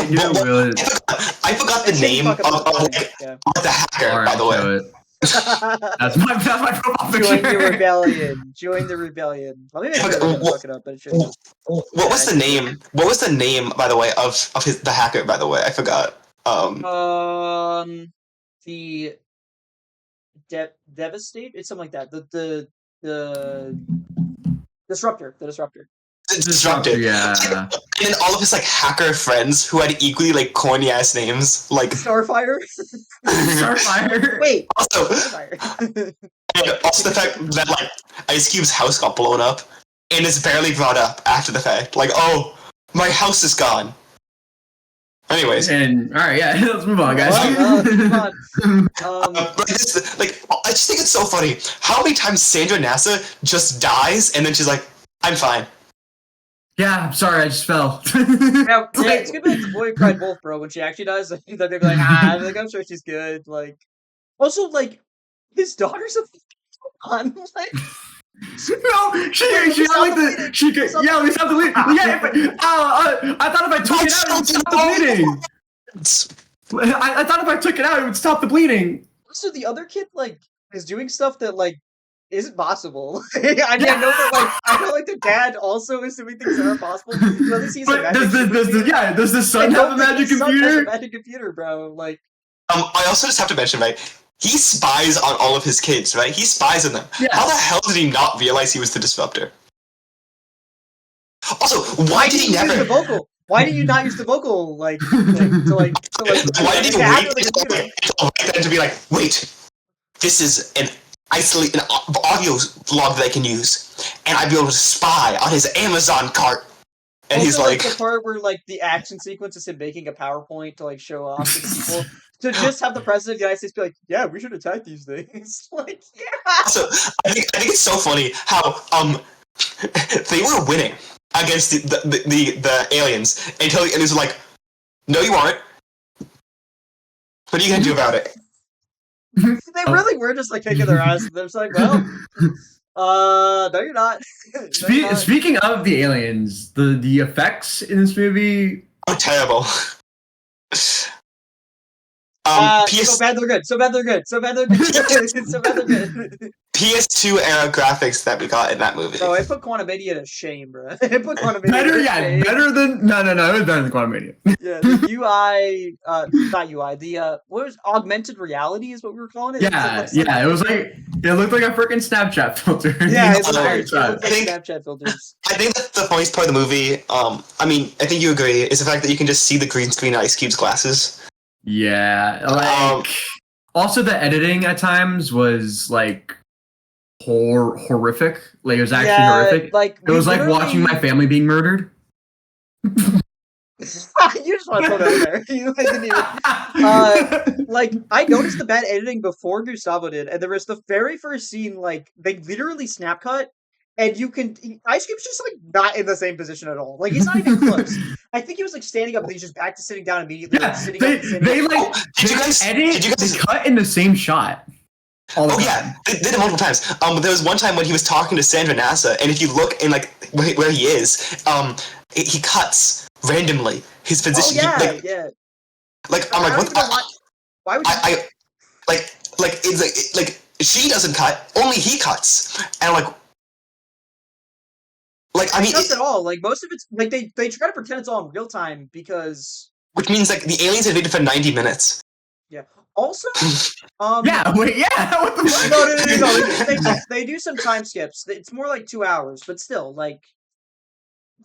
the name of the hacker, by the way. That's my profile picture. Join the rebellion. Join the rebellion. Let me make sure I don't fuck it up, but it should. What was the name? What was the name, by the way, of the hacker? By the way, I forgot. The Devastate. It's something like that. The Disruptor. The Disruptor. Disruptive. Yeah. And then all of his like hacker friends who had equally like corny ass names, like Starfire. Starfire. Wait. also, Starfire. and also the fact that like Ice Cube's house got blown up and is barely brought up after the fact. Like, oh, my house is gone. Anyways, And all right, yeah, let's move on, guys. Well, but this, like, I just think it's so funny how many times Sandra NASA just dies and then she's like, "I'm fine." Yeah, I'm sorry, I just fell. yeah, it's gonna be like the boy who cried wolf, bro. When she actually dies, like, they're gonna be like, I'm sure she's good. Like, also, like, his daughter's a fun. Like, no, she had like the she could yeah, we stopped the bleeding. Yeah, I thought if I took it out, it would stop the bleeding. I thought if I took it out, it would stop the bleeding. also, the other kid like is doing stuff that like isn't possible. I mean, I know that like I know like the dad also is doing things that aren't possible. But at least he's But does the son have a magic Son has a computer? magic computer, bro. Like, I also just have to mention, right? He spies on all of his kids, right? He spies on them. Yeah. How the hell did he not realize he was the disruptor? Also, why did he use the never? vocal? Why did you not use the vocal like to Why did he have wait the computer? until then to be like, wait, this is an audio log that I can use, and I'd be able to spy on his Amazon cart. And Also, he's like, the part where like the action sequence is him making a PowerPoint to like show off to the people. To just have the president of the United States be like, yeah, we should attack these things. Like, yeah. so I think it's so funny how they were winning against the aliens until the aliens were like, no, you aren't. What are you gonna do about it? They really were just like kicking their ass. They're just like, well, no, you're not. No, you're not. Speaking of the aliens, the effects in this movie. Oh, terrible. So bad they're good. So bad they're good. So bad they're good. So bad they're good. PS2 era graphics that we got in that movie. Bro, I put Quantumania to shame, bro. I put Quantumania to shame. Better than no, it was better than Quantumania. Yeah, the UI, not UI. The what was augmented reality is what we were calling it. It was like it looked like a freaking Snapchat filter. Yeah, it it looked like Snapchat filters. I think that the funniest part of the movie, I mean, I think you agree, is the fact that you can just see the green screen Ice Cube's glasses. Yeah, like also the editing at times was like horrific. Like it was actually horrific. Like it was like watching my family being murdered. You just want to throw that in there. You didn't even. Like I noticed the bad editing before Gustavo did, and there was the very first scene. Like they literally snap cut, and you can Ice Cube's just like not in the same position at all. Like he's not even close. I think he was like standing up, and he's just back to sitting down immediately. Yeah, like, sitting they Did you guys cut in the same shot? Yeah, they did it multiple times. There was one time when he was talking to Sandra NASA, and if you look in like where he is, he cuts randomly his position. Oh yeah, yeah. Like I'm like, what? Why would you? I it's like she doesn't cut, only he cuts, and I'm like I mean, not at all. Like most of it's like they try to pretend it's all in real time because. Which means like the aliens invaded for 90 minutes. Yeah. Also, yeah, wait, yeah. What the fuck? No. They do some time skips. It's more like 2 hours, but still, like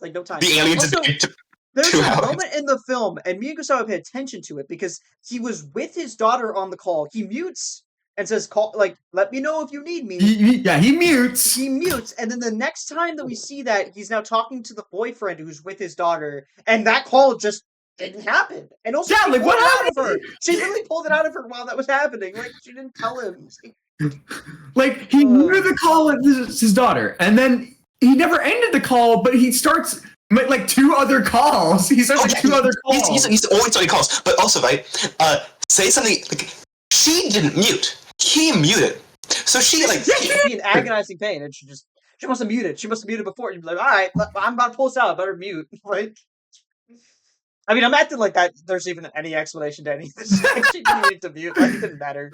no time. The aliens also, invaded there's 2 a hours. moment in the film, and me and Gustavo paid attention to it because he was with his daughter on the call. He mutes and says, "Call, like, let me know if you need me." He mutes. He mutes, and then the next time that we see that, he's now talking to the boyfriend who's with his daughter, and that call just didn't happen. And also, yeah, like what happened? She really pulled it out of her while that was happening. Like she didn't tell him. Like he knew the call was his daughter, and then he never ended the call, but he starts like 2 other calls. He starts like 2 other calls. He's always starting calls, but also right. Say something like she didn't mute. He muted. So she like she'd be in agonizing pain, and she must have muted. She must have muted before. You'd be like, all right, I'm about to pull this out. I better mute. Like. I mean, I'm acting like that. There's even any explanation to any of this. She didn't need to mute. Like, it didn't matter.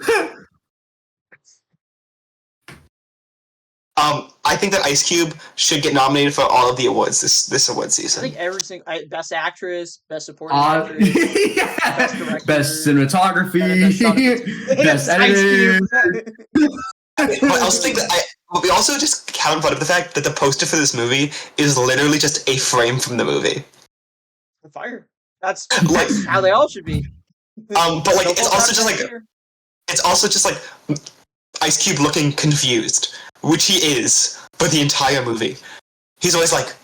I think that Ice Cube should get nominated for all of the awards this award I season. think every single best actress, best supporting actress, yeah. best director, Best cinematography, Ice best editing. Cube. But I also think that but we also just can't put up the fact that the poster for this movie is literally just a frame from the movie. Fire. That's how they all should be. But like No it's fault also just actors like here. it's also just like Ice Cube looking confused, which he is for the entire movie. He's always like,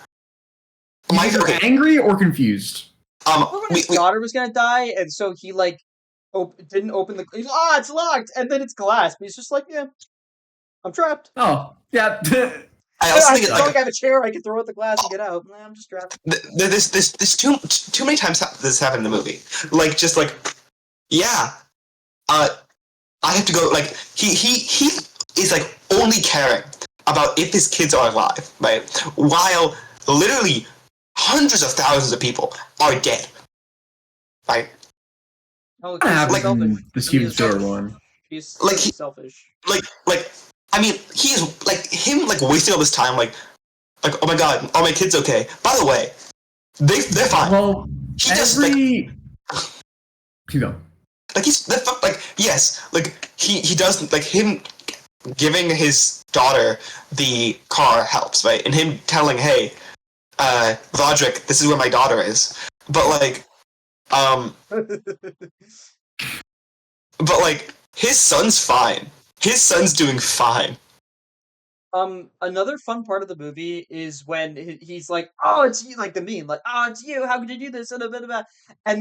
Either angry or confused. Remember when his daughter was gonna die, and so he like didn't open the. He's it's locked, and then it's glass. But he's just like, yeah, I'm trapped. Oh, yeah. I also think I have a chair. I can throw out the glass and get out. Nah, I'm just trapped. There's too many times this happened in the movie. Like just like, yeah, I have to go. Like he is like only caring about if his kids are alive, right? While literally hundreds of thousands of people are dead, right? Oh, Like selfish. the Steven Spielberg one. He's selfish. Like I mean, he's like him like wasting all this time like oh my god, are my kids okay? By the way, they're fine. Well, He just like keep going. like yes, like he does like him giving his daughter the car helps, right? And him telling, hey, Roderick, this is where my daughter is. But like but like his son's fine. His son's doing fine. Another fun part of the movie is when he's like, "Oh, it's you," like the meme, like, "Oh, it's you. How could you do this?" And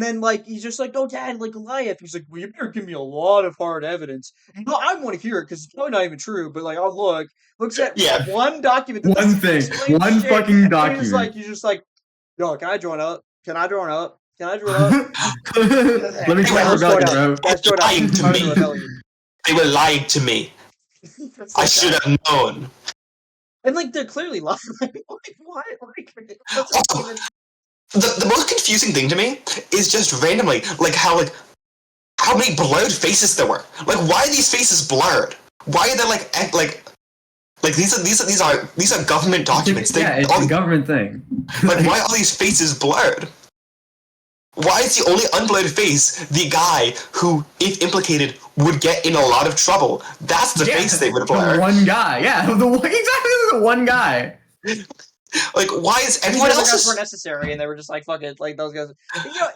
then like he's just like, "Oh, Dad, like Goliath." He's like, "Well, you better give me a lot of hard evidence." No, I want to hear it because it's probably not even true. But like, I'll looks at one document, one thing, one fucking document. He's just like, "Yo, can I join up? Can I join up? Can I join up?" Let me try to rebellion, bro. They were lying to me. I should have known. And like they're clearly lying. Like, what? Like, the most confusing thing to me is just randomly like how many blurred faces there were. Like why are these faces blurred? Why are they like these are government documents? It's a government thing. Like why are these faces blurred? Why is the only unblurred face the guy who, if implicated, would get in a lot of trouble? That's the face they would blur. The one guy, exactly the one guy. Like, why is everyone else were necessary, and they were just like, "Fuck it," like those guys. You know,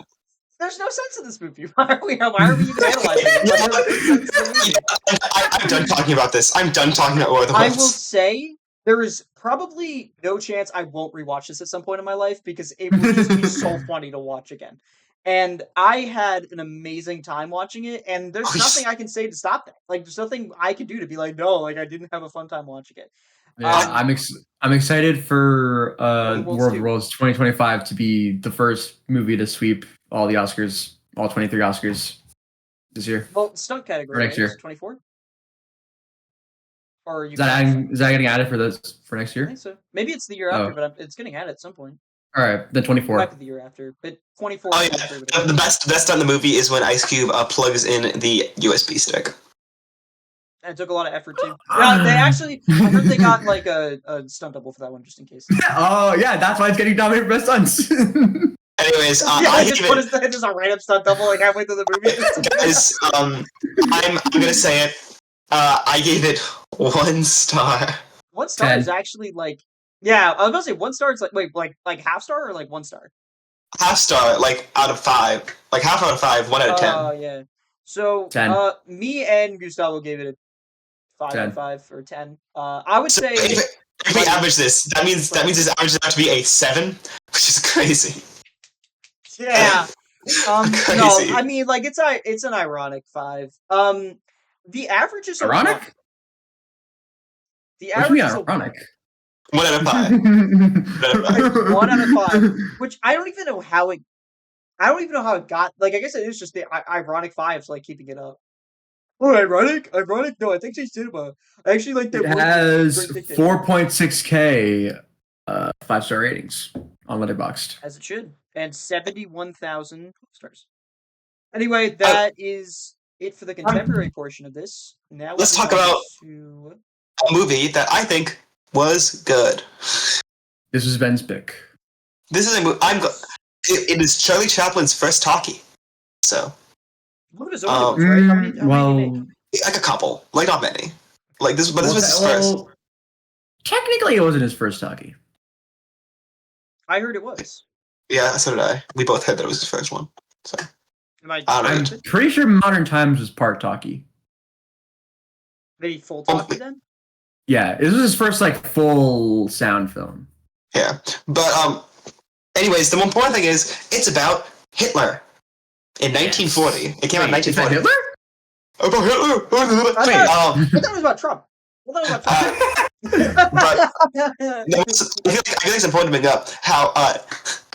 there's no sense in this movie. Why are we even analyzing it? I'm done talking about this. I'm done talking about War of the Worlds. I will say there is probably no chance I won't rewatch this at some point in my life because it would just be so funny to watch again. And I had an amazing time watching it, and there's nothing I can say to stop that. Like, there's nothing I can do to be like, no, like I didn't have a fun time watching it. Yeah, I'm excited for War of the Worlds 2025 to be the first movie to sweep all the Oscars, all 23 Oscars this year. Well, stunt category next year, 24. Or is that getting added for next year? I think so. Maybe it's the year after, but it's getting added at some point. All right, then 24. Back to the year after, but 24. Oh yeah, the best on the movie is when Ice Cube plugs in the USB stick. And it took a lot of effort too. Yeah, they actually, I heard they got like a stunt double for that one just in case. Oh yeah, that's why it's getting nominated for best stunts. Anyways, just a random stunt double like halfway through the movie. Guys, I'm gonna say it. I gave it 1 star. 1 star 10. Is actually like, yeah, I was gonna say 1 star. It's like like half star or like 1 star. Half star, like out of 5, like half out of 5, 1 out of 10. Oh yeah. So 10. Me and Gustavo gave it a 5 out of 5 or 10. I would say if we average this, that means this average is out to be a 7, which is crazy. Yeah. No, I mean like it's an ironic 5. The average is ironic. The average is ironic. 1 out of 5. 1 out of 5. Which I don't even know how it got. Like I guess it is just the ironic 5s, like keeping it up. Oh, ironic? No, I think she's cinema. I actually like that. It has 4.6K 5-star ratings on Letterboxd. As it should. And 71,000 stars. Anyway, that is it for the contemporary portion of this. Now let's talk about a movie that I think was good. This was Ben's pick. This is a movie. It is Charlie Chaplin's first talkie. So. One of his only ones, right? How many did he make? Like a couple, like not many. Like this, but this was his first. Technically, it wasn't his first talkie. I heard it was. Yeah, so did I. We both heard that it was his first one. So I'm pretty sure Modern Times was part talkie. Maybe full talkie then? Yeah, this was his first like full sound film. Yeah, but anyways, the more important thing is it's about Hitler in 1940. It came out in 1940. Hitler? About Hitler. I thought it was about Trump. But I feel like it's important to bring up how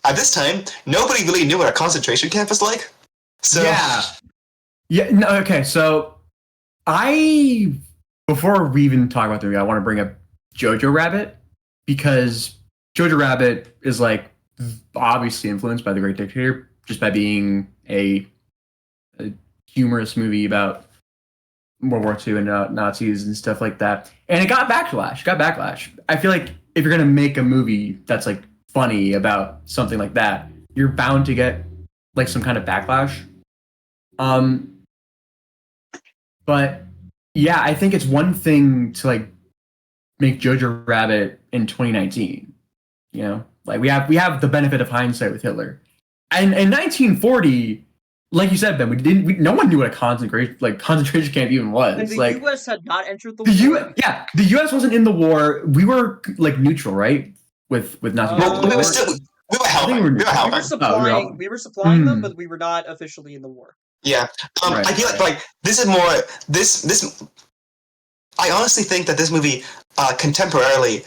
at this time nobody really knew what a concentration camp was like. So yeah. No, okay, so before we even talk about the movie, I want to bring up Jojo Rabbit because Jojo Rabbit is like obviously influenced by The Great Dictator just by being a humorous movie about World War II and Nazis and stuff like that. And it got backlash. I feel like if you're going to make a movie that's like funny about something like that, you're bound to get like some kind of backlash. But yeah, I think it's one thing to like make Jojo Rabbit in 2019. You know, like we have the benefit of hindsight with Hitler. And in 1940, like you said, Ben, no one knew what a concentration camp even was. And the like, U.S. had not entered the war. The U.S. wasn't in the war. We were like neutral, right? With Nazi. We were still. We were helping. We were supplying them, but we were not officially in the war. Yeah. I feel like this is more this. I honestly think that this movie, contemporarily,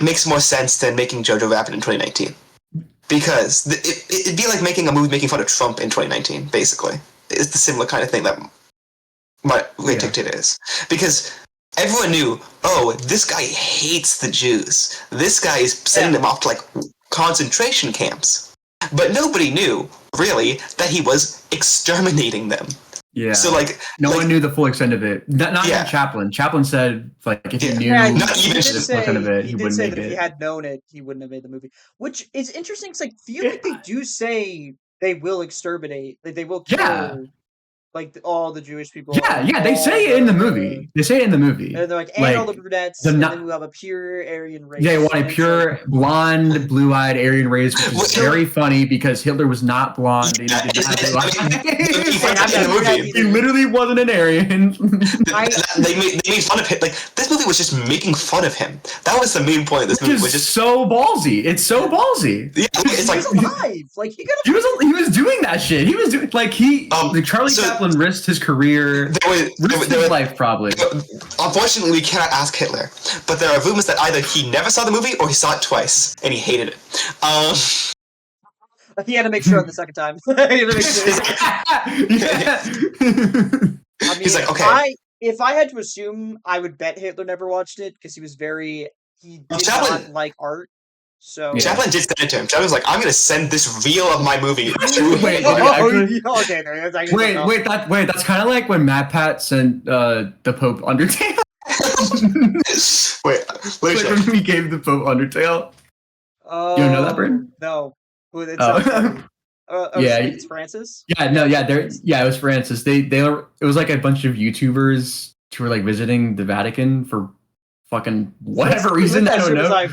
makes more sense than making Jojo Rabbit in 2019. Because it'd be like making a movie making fun of Trump in 2019, basically. It's the similar kind of thing that Great Dictator is. Because everyone knew, this guy hates the Jews. This guy is sending them off to, like, concentration camps. But nobody knew, really, that he was exterminating them. Yeah. So, like... No one knew the full extent of it. Not even Chaplin. Chaplin said, like, if he knew not even the full extent of it, he wouldn't say make that it. if he had known it, he wouldn't have made the movie. Which is interesting, because I feel like they do say they will exterminate. Like, they will kill, like, all the Jewish people. Yeah, they say it in the movie. They say it in the movie. And they're like, and all the brunettes, and then we'll have a pure Aryan race. They want a pure, blonde, blue-eyed Aryan race, which is very funny because Hitler was not blonde. He literally wasn't an Aryan. They made fun of him. Like, this movie was just making fun of him. That was the main point of this movie. Was just so ballsy. It's so ballsy. Yeah, it's like he was alive. Like he was doing that shit. He was doing Charlie Chaplin risked his career, risked his life probably. Unfortunately, we cannot ask Hitler, but there are rumors that either he never saw the movie or he saw it twice and he hated it. He had to make sure on the second time. He had to make sure. I mean, he's like, okay. If I had to assume, I would bet Hitler never watched it because he did not like art. So Chaplin did send it to him. Chaplin was like, "I'm going to send this reel of my movie to." Wait, that's kind of like when Matt Pat sent the Pope Undertale. Wait, like when he gave the Pope Undertale. You don't know that, Brayden? No. It's it's Francis. It was Francis. It was like a bunch of YouTubers who were like visiting the Vatican for fucking whatever reason. I don't know.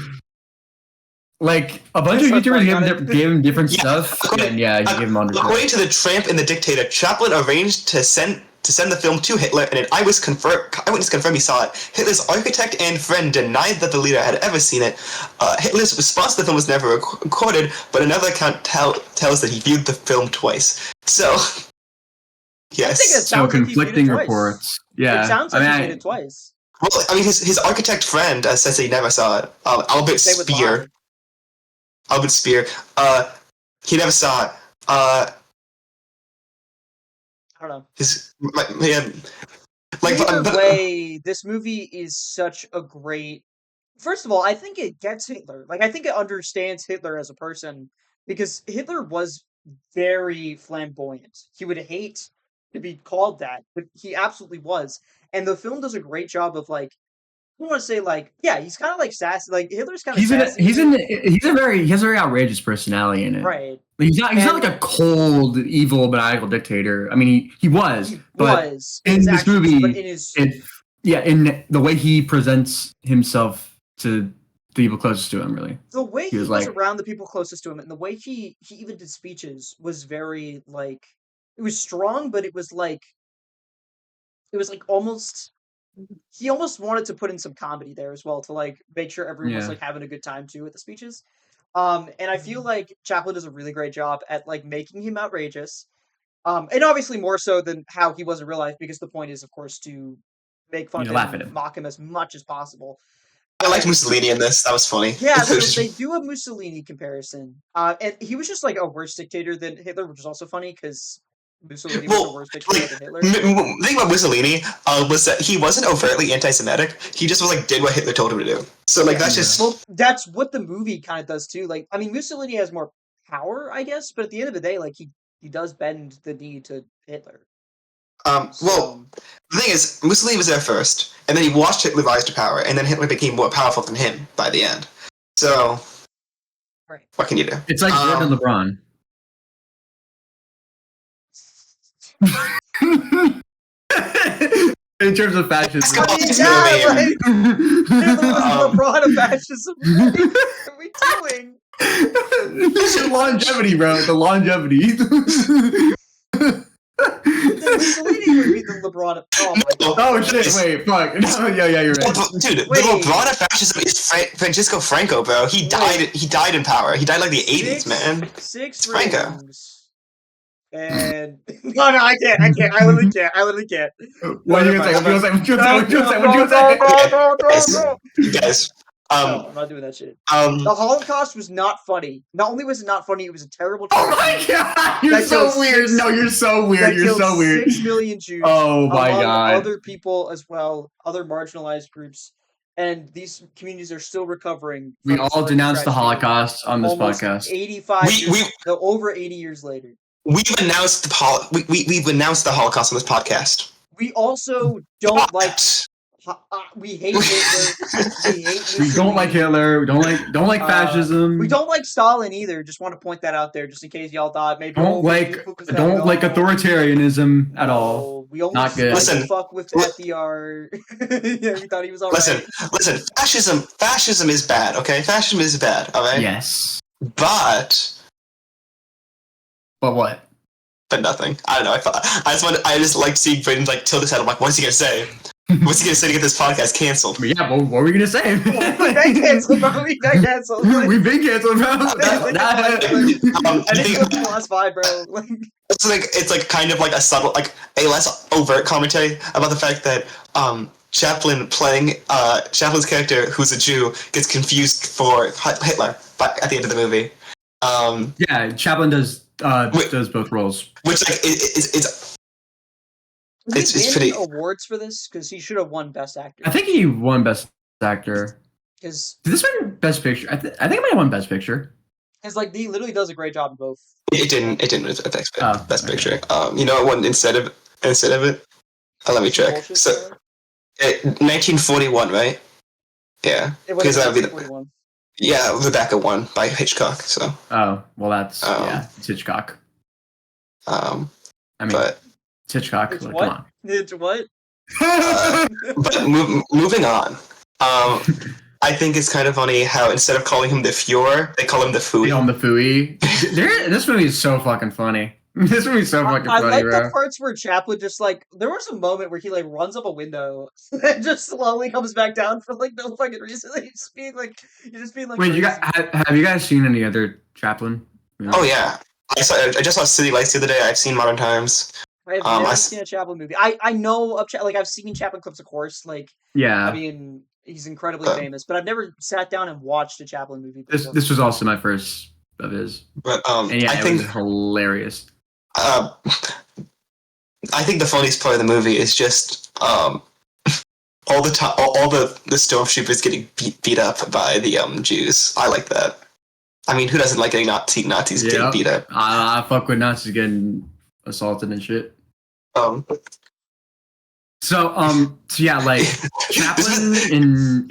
Like a bunch of YouTubers gave him different stuff, and he gave him Undertale. According to the Tramp and the Dictator, Chaplin arranged to send the film to Hitler, and an eyewitness confirmed he saw it. Hitler's architect and friend denied that the leader had ever seen it. Hitler's response to the film was never recorded, but another account tells that he viewed the film twice. So, yes. So conflicting reports. Yeah. It sounds like he seen it twice. Well, I mean, his architect friend says he never saw it. Albert Speer. He never saw it. I don't know. Either way, this movie is such a great... First of all, I think it gets Hitler. Like, I think it understands Hitler as a person, because Hitler was very flamboyant. He would hate to be called that, but he absolutely was. And the film does a great job of, like, don't want to say like, yeah, he's kind of like sassy. Like Hitler's kind of He sassy. has a very outrageous personality in it. Right. He's not like a cold, evil, maniacal dictator. I mean, he was, but in in this actions, movie, but in his in the way he presents himself to the people closest to him, really. The way he was like, around the people closest to him, and the way he even did speeches was very like, it was strong, but it was like almost, he almost wanted to put in some comedy there as well to like make sure everyone was like having a good time too with the speeches. And I feel like Chaplin does a really great job at like making him outrageous. And obviously more so than how he was in real life, because the point is, of course, to make fun of him, laugh at him, mock him as much as possible. I liked Mussolini in this. That was funny. Yeah, they do a Mussolini comparison. And he was just like a worse dictator than Hitler, which is also funny because Mussolini was a worse dictator than Hitler. The thing about Mussolini was that he wasn't overtly anti-Semitic. He just was like did what Hitler told him to do. So like that's just that's what the movie kind of does too. Like, I mean, Mussolini has more power, I guess, but at the end of the day, like he does bend the knee to Hitler. Well, the thing is, Mussolini was there first, and then he watched Hitler rise to power, and then Hitler became more powerful than him by the end. So, what can you do? It's like Jordan and LeBron. In terms of fascism. I mean, yeah, like, LeBron of fascism. What are we doing? The longevity, bro. The longevity. Mussolini would be the LeBron of... Oh, my God. Oh, shit. Wait, fuck. No, yeah, you're right. Dude, the LeBron of fascism is Francisco Franco, bro. He died in power. He died like the 80s, man. Six Franco. rings. And... No, I can't. I literally can't. What are you gonna say? You guys. No, I'm not doing that shit. The Holocaust was not funny. Not only was it not funny, it was a terrible tragedy. Oh my god! You're so weird. No, you're so weird. You're so weird. 6 million Jews. Oh my god. Other people as well, other marginalized groups. And these communities are still recovering. We all denounced the Holocaust on this podcast. 85 over 80 years later. We've announced we've announced the Holocaust on this podcast. We also don't like... we hate Hitler. We don't like Hitler. We don't like fascism. We don't like Stalin either. Just want to point that out there, just in case y'all thought maybe. Don't like authoritarianism at all. We only not good. Listen, fuck with FDR. Yeah, we thought he was alright. Listen. Fascism is bad. Okay, fascism is bad. All right. Yes. But what? But nothing. I don't know. I just like seeing Brayden like tilt his head. I'm like, what's he gonna say? What's he gonna say to get this podcast canceled? Yeah, what were we gonna say? We've been canceled, bro. We've been canceled, bro. I think it's plus 5, bro. It's like kind of like a subtle, like a less overt commentary about the fact that Chaplin playing Chaplin's character, who's a Jew, gets confused for Hitler at the end of the movie. Yeah, Chaplin does both roles. Which like it's pretty awards for this because he should have won Best Actor. I think he won Best Actor. Did this win Best Picture? I think it might have won Best Picture. Because like he literally does a great job in both. It didn't win Best Picture. You know what won instead of it? Let me check. So 1941, right? Yeah. Because that would be yeah, Rebecca won by Hitchcock. So. Oh well, that's it's Hitchcock. I mean, but it's Hitchcock. It's like, what? Come on. It's what? But moving on. I think it's kind of funny how instead of calling him the Fuhrer, they call him the Fooey. They call him the Fooey. This movie is so fucking funny. This movie's so fucking funny, I like bro. the parts where Chaplin just like, there was a moment where he like runs up a window and just slowly comes back down for like no fucking reason. He's just being like Wait, have you guys seen any other Chaplin? Oh yeah, I just saw City Lights the other day. I've seen Modern Times. I've never seen a Chaplin movie. I know of like I've seen Chaplin clips, of course. Like yeah, I mean he's incredibly famous, but I've never sat down and watched a Chaplin movie before. This was also my first of his. But and yeah, I think it was hilarious. I think the funniest part of the movie is just all the time, all the stormtroopers getting beat up by the Jews. I like that. I mean, who doesn't like getting Nazis getting beat up? I fuck with Nazis getting assaulted and shit. So yeah, like Chaplin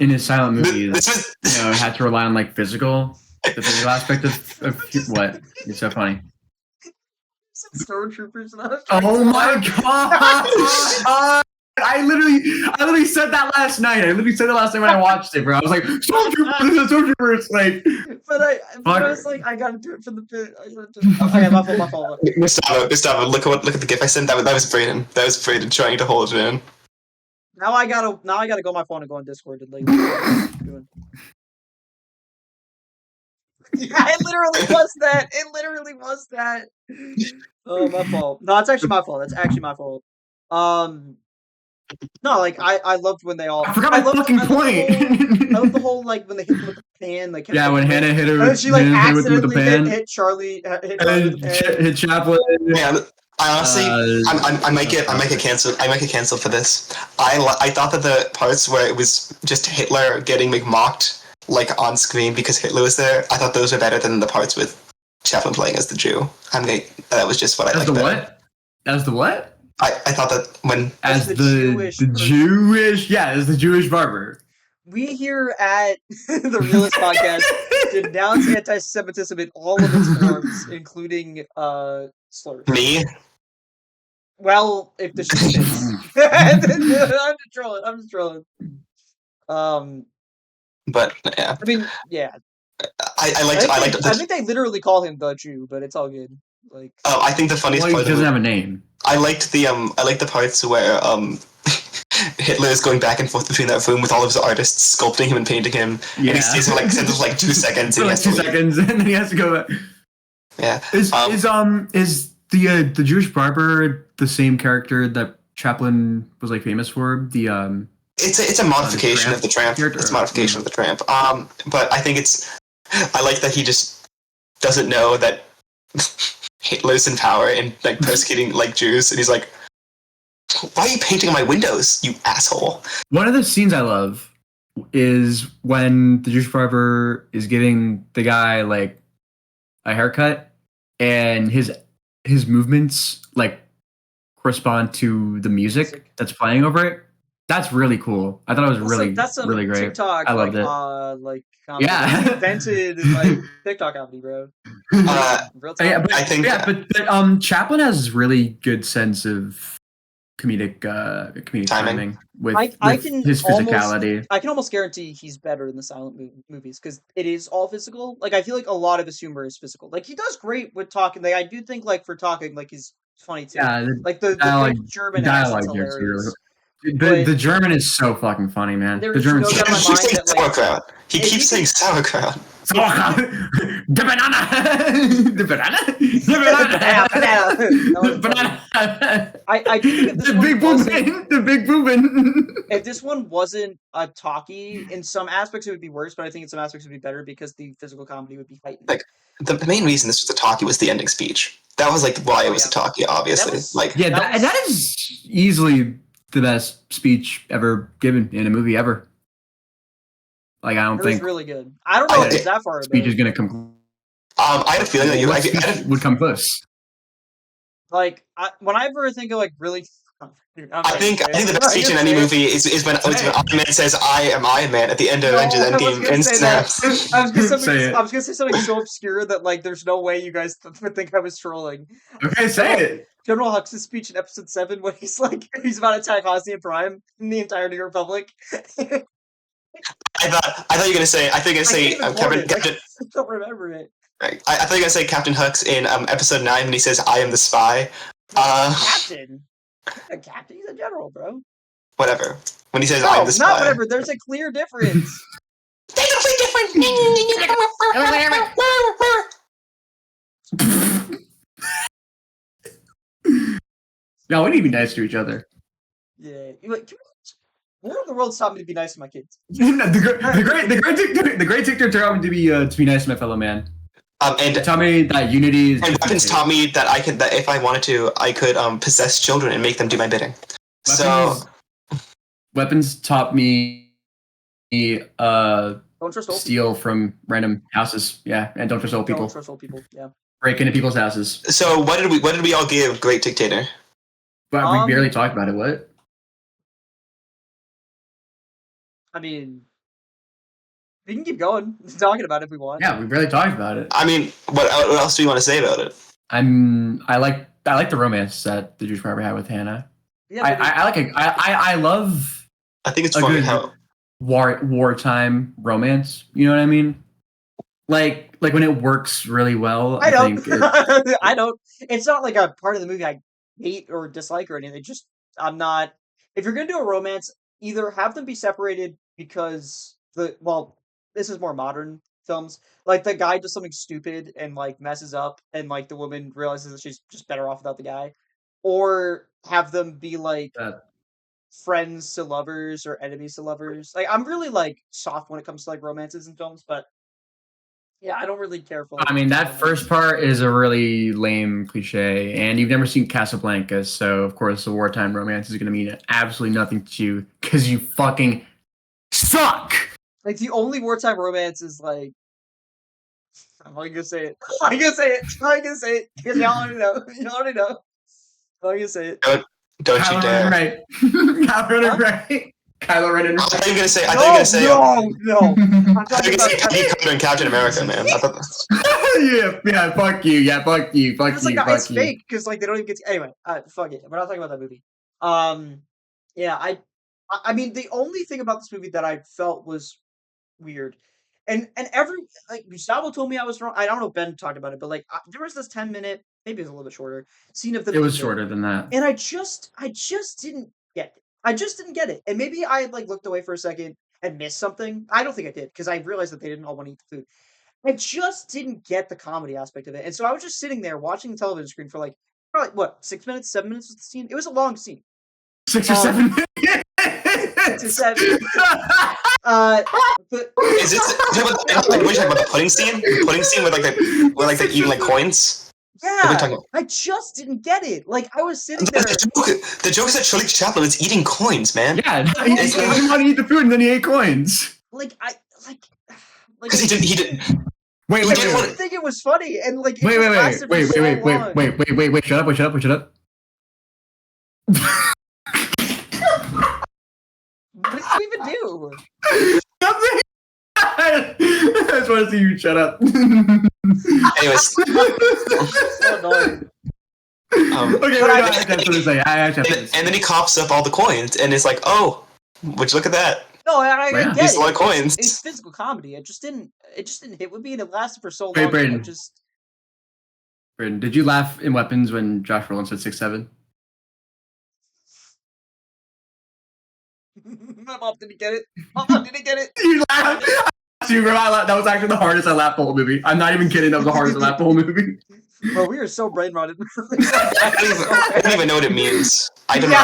in his silent movies, This was had to rely on like the physical aspect of what? It's so funny. Stormtroopers. And I was Oh my god! god! I literally said that last night. I literally said that last night when I watched it, bro. I was like, stormtroopers, like. But I was like, I gotta do it for the bit. Okay, my fault. Gustavo, look at the gif I sent. That was Brayden. That was Brayden trying to hold it in. Now I gotta go on my phone and go on Discord and like. Doing. Yeah, it literally was that. It literally was that. Oh, my fault. No, it's actually my fault. That's actually my fault. No, like I loved when they all. I forgot my fucking point. I love the whole like when they hit him with the pan, like yeah, when Hannah hit her, and then she like accidentally with the pan, hit Charlie with the pan. Hit Chaplin. Yeah, I honestly, I might get canceled for this. I thought that the parts where it was just Hitler getting mocked like on screen because Hitler was there, I thought those were better than the parts with Chaplin playing as the Jew. That was just what I liked. As the what? I thought that when as the Jewish barber. We here at the Reelest podcast denounce anti-Semitism in all of its forms, including slurs. Me? Well, if the shit fits. I'm just trolling. But yeah. I mean, yeah. I think they literally call him the Jew, but it's all good. Like. Oh, I think the funniest part. He doesn't have a name. I liked the parts where Hitler is going back and forth between that room with all of his artists sculpting him and painting him, and he stays for like 2 seconds. For like 2 seconds, and then he has to go back. Yeah. Is the Jewish barber the same character that Chaplin was like famous for? It's a modification of the tramp. It's a modification of the tramp. But I think I like that he just doesn't know that Hitler's in power and like persecuting like Jews, and he's like, "Why are you painting on my windows, you asshole?" One of the scenes I love is when the Jewish barber is giving the guy like a haircut, and his movements like correspond to the music that's playing over it. That's really cool. I thought it was really great. TikTok, I loved it. Comedy. Yeah, invented like TikTok comedy, bro. Real time. But Chaplin has really good sense of comedic timing with his physicality. I can almost guarantee he's better in the silent movies because it is all physical. Like I feel like a lot of his humor is physical. Like he does great with talking. Like I do think like for talking, like he's funny too. Yeah, the German accent's hilarious. The German is so fucking funny, man. The German. Sauerkraut. He keeps saying sauerkraut. The banana. The banana. The banana. I do think the big boobin. If this one wasn't a talkie, in some aspects it would be worse, but I think in some aspects it would be better because the physical comedy would be heightened. Like the main reason this was a talkie was the ending speech. That was like why it was a talkie, obviously. That is easily the best speech ever given in a movie ever. Like I don't think it was really good. I don't know if it's that far. Speech is gonna come. I had a feeling that would come close. Like whenever I think of like really, I think the best speech in any movie is when Iron Man says "I am Iron Man" at the end of Avengers Endgame and snaps. I was gonna say something so obscure that like there's no way you guys would think I was trolling. Okay, say it. General Hux's speech in episode 7 when he's about to attack Osnian Prime in the entire New Republic. I thought you were gonna say. I think I say Captain. I don't remember it. I thought you were gonna say Captain Hux in episode 9 when he says "I am the spy." Captain. A captain. He's a general, bro. Whatever. When he says "I am the spy." Not whatever. There's a clear difference. There's a clear difference. No, we need to be nice to each other. Yeah. What if the world taught me to be nice to my kids? the great dictator taught me to be nice to my fellow man. And taught me that unity is. And weapons taught me that that if I wanted to, I could possess children and make them do my bidding. Weapons taught me don't trust steal from random houses. Yeah, and don't trust old people. Don't trust old people. Yeah. Break into people's houses. So what did we all give Great Dictator? But we barely talked about it. What? I mean, we can keep going talking about it if we want. Yeah, we barely talked about it. I mean, what else do you want to say about it? I like the romance that the Jewish barber had with Hannah. Yeah, I love I think it's a funny good how wartime romance. You know what I mean? Like when it works really well. I don't. think it, I don't. It's not like a part of the movie I hate or dislike or anything. Just I'm not. If you're gonna do a romance, either have them be separated because this is more modern films. Like the guy does something stupid and like messes up, and like the woman realizes that she's just better off without the guy, or have them be like friends to lovers or enemies to lovers. Like I'm really like soft when it comes to like romances in films, but yeah, I don't really care for. Like, I mean, that first part is a really lame cliche, and you've never seen Casablanca, so of course the wartime romance is going to mean absolutely nothing to you because you fucking suck. Like the only wartime romance is like I'm not gonna say it. I'm gonna say it. I'm gonna say it because y'all already know. Y'all already know. I'm gonna say it. don't you Kylo dare. Ren right. Kylo Ren right. Kylo Ren I right. thought you were gonna say. I No, thought you were gonna say. no. I'm I thought you talking were gonna say about. Peggy Carter and Captain America, man. I thought yeah, fuck you. Yeah, fuck you. Fuck It's you. like Fuck it's you. fake because like they don't even get to, anyway. Fuck it. We're not talking about that movie. Yeah. I mean, the only thing about this movie that I felt was weird, and every like Gustavo told me I was wrong. I don't know if Ben talked about it, but like there was this 10-minute, maybe it was a little bit shorter scene of the. It was shorter than that. And I just didn't get it. I just didn't get it. And maybe I had like looked away for a second and missed something. I don't think I did because I realized that they didn't all want to eat the food. I just didn't get the comedy aspect of it. And so I was just sitting there watching the television screen for like probably what, 6 minutes, 7 minutes was the scene? It was a long scene. 6 or 7 minutes. 6 or 7. But is it? What are you talking about? The pudding scene? The pudding scene with like they're eating like coins. yeah, I just didn't get it. Like I was sitting there. The joke is that Charlie Chaplin is eating coins, man. Yeah, he didn't want to eat the food and then he ate coins. Like Because he didn't. Wait, I didn't think it was funny, and like it wait, lasted for so long. wait, shut up. What did you even do? Nothing. I just want to see you shut up. Anyways. So annoying. Okay, I I have to say. And then he coughs up all the coins, and it's like, oh, would you look at that? No, I Yeah. get There's it. a lot of coins. It's physical comedy. It just didn't hit with me, and it lasted for so long. Wait, Brayden. I just Brayden, did you laugh in Weapons when Josh Brolin said 6'7"? My mom didn't get it. My mom didn't get it. You laughed. That was actually the hardest I laughed the whole movie. I'm not even kidding. That was the hardest I laughed the whole movie. Bro, we are so brain rotted. I don't even know what it means. I don't know.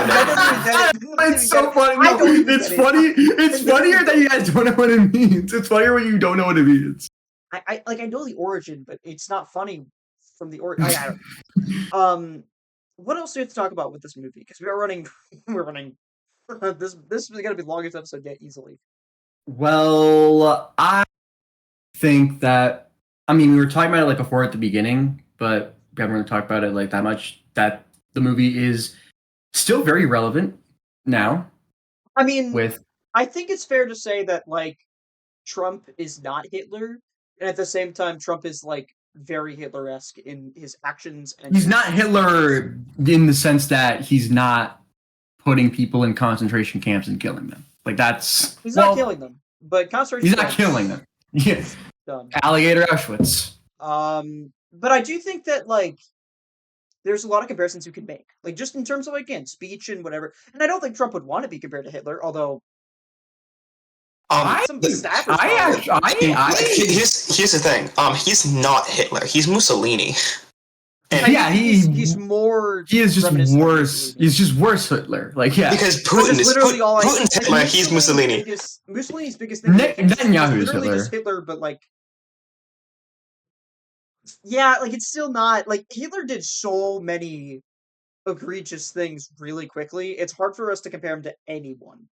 It's so funny. No, it's funny. It's funnier that you guys don't know what it means. It's funnier when you don't know what it means. I know the origin, but it's not funny from the origin. I don't. What else do we have to talk about with this movie? Because we're running. This is gonna be the longest episode yet, easily. Well, I think that, I mean, we were talking about it like before at the beginning, but we haven't really talked about it like that much, that the movie is still very relevant now. I mean, I think it's fair to say that like Trump is not Hitler, and at the same time, Trump is like very Hitler-esque in his actions. And he's not Hitler in the sense that he's not putting people in concentration camps and killing them. Like that's he's not killing them, but concentration. He's not killing them. Yeah, done. Alligator Auschwitz. But I do think that like there's a lot of comparisons you can make, like just in terms of again speech and whatever. And I don't think Trump would want to be compared to Hitler, although. Some of the staffers. Here's the thing. He's not Hitler. He's Mussolini. And he's more. He is just worse. He's just worse Hitler. Like because Putin's Hitler. He's Mussolini. Mussolini's biggest thing. Netanyahu's Hitler. Just Hitler, but like. Yeah, like it's still not like Hitler did so many egregious things really quickly. It's hard for us to compare him to anyone.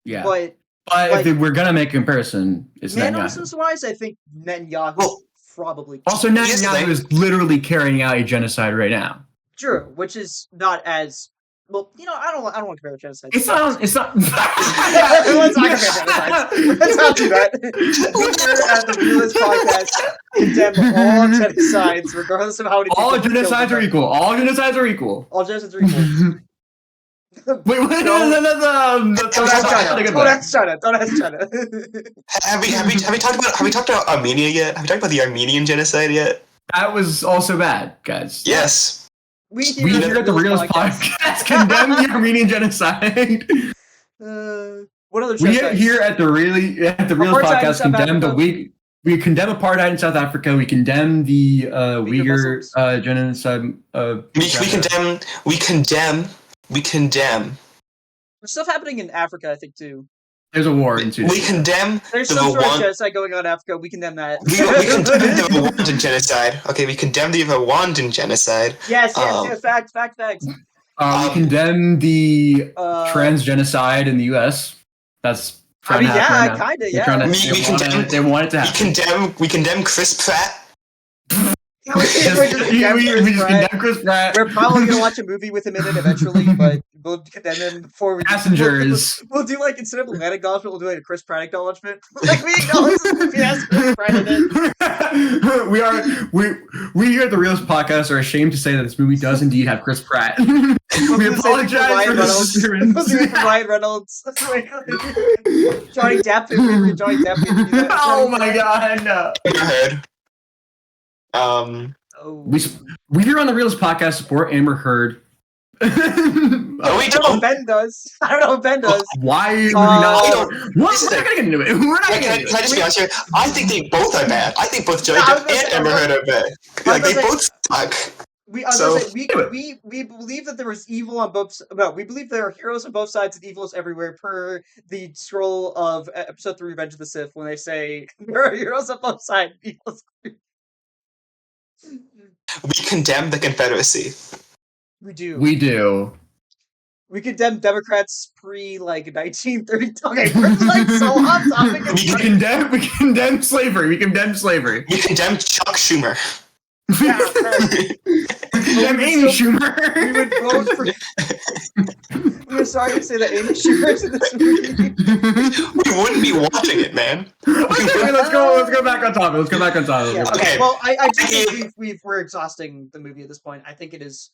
Yeah, but like, if we're gonna make a comparison, it's Netanyahu. Wise, I think Netanyahu probably. Also, Netanyahu is literally carrying out a genocide right now. True, which is not as Well, I don't want to compare the genocides. It's not. Let's not compare genocides. Let's not do that. We here at the Reelest podcast condemn all genocides, regardless of how many people All killed genocides them. are equal. All genocides are equal. All genocides are equal. Wait, Don't ask China. Don't ask China. Have we talked about Armenia yet? Have we talked about the Armenian genocide yet? That was also bad, guys. Yes. We We here at the Reelest podcast condemn the Armenian genocide. What other We genocides? here at the Reelest Apartheid in podcast South condemn Africa. we condemn apartheid in South Africa. We condemn the Uyghur Muslims. genocide. We condemn. There's stuff happening in Africa, I think, too. There's a war in We Sudan. condemn There's the some sort of Rwanda. genocide going on in Africa. We condemn that. We condemn the Rwandan genocide. Okay, we condemn the Rwandan genocide. Yes. Um, Facts. We condemn the trans genocide in the U.S. That's I mean, trying to happen yeah, right now. kinda, yeah. They want it to happen. We condemn Chris Pratt. We We just condemn Chris Pratt. We're probably gonna watch a movie with him in it eventually, but we'll condemn him before we. Passengers. We'll do like instead of a land acknowledgement, we'll do like a Chris Pratt acknowledgement. Like we acknowledge this movie has Chris Pratt in it. we here at the Reelest podcast are ashamed to say that this movie does indeed have Chris Pratt. We'll We do the same thing for apologize for this Ryan Reynolds. We'll do it for Ryan Reynolds. Johnny Depp. Johnny Depp. Oh my god! No. Heard. Oh. We here on the Reelest podcast support Amber Heard. No, we I don't know don't. if Ben does. I don't know if Ben does. Why would we not? What? We're listen. not gonna get into it. We're not Can gonna I get can I into just be honest here? I think they both are bad. I think both Johnny No, I was Depp gonna and say- Amber Heard are bad. Like they both suck. We, I was So- gonna say, we believe that there was evil on both. No, we believe there are heroes on both sides and evil is everywhere. Per the scroll of episode 3, Revenge of the Sith, when they say there are heroes on both sides, evil is everywhere. We condemn the Confederacy. We do. We do. We condemn Democrats pre like 1930. Okay, we're like so on topic. We condemn slavery. We condemn slavery. We condemn Chuck Schumer. Yeah, We condemn Amy Schumer. we would vote for. We're sorry to say that Amy Schumer's in this movie. We wouldn't be watching it, man. Okay, let's go back on topic. Let's go back on topic. Yeah, Let's go back. okay. Okay. Well, I do think we're exhausting the movie at this point. I think it is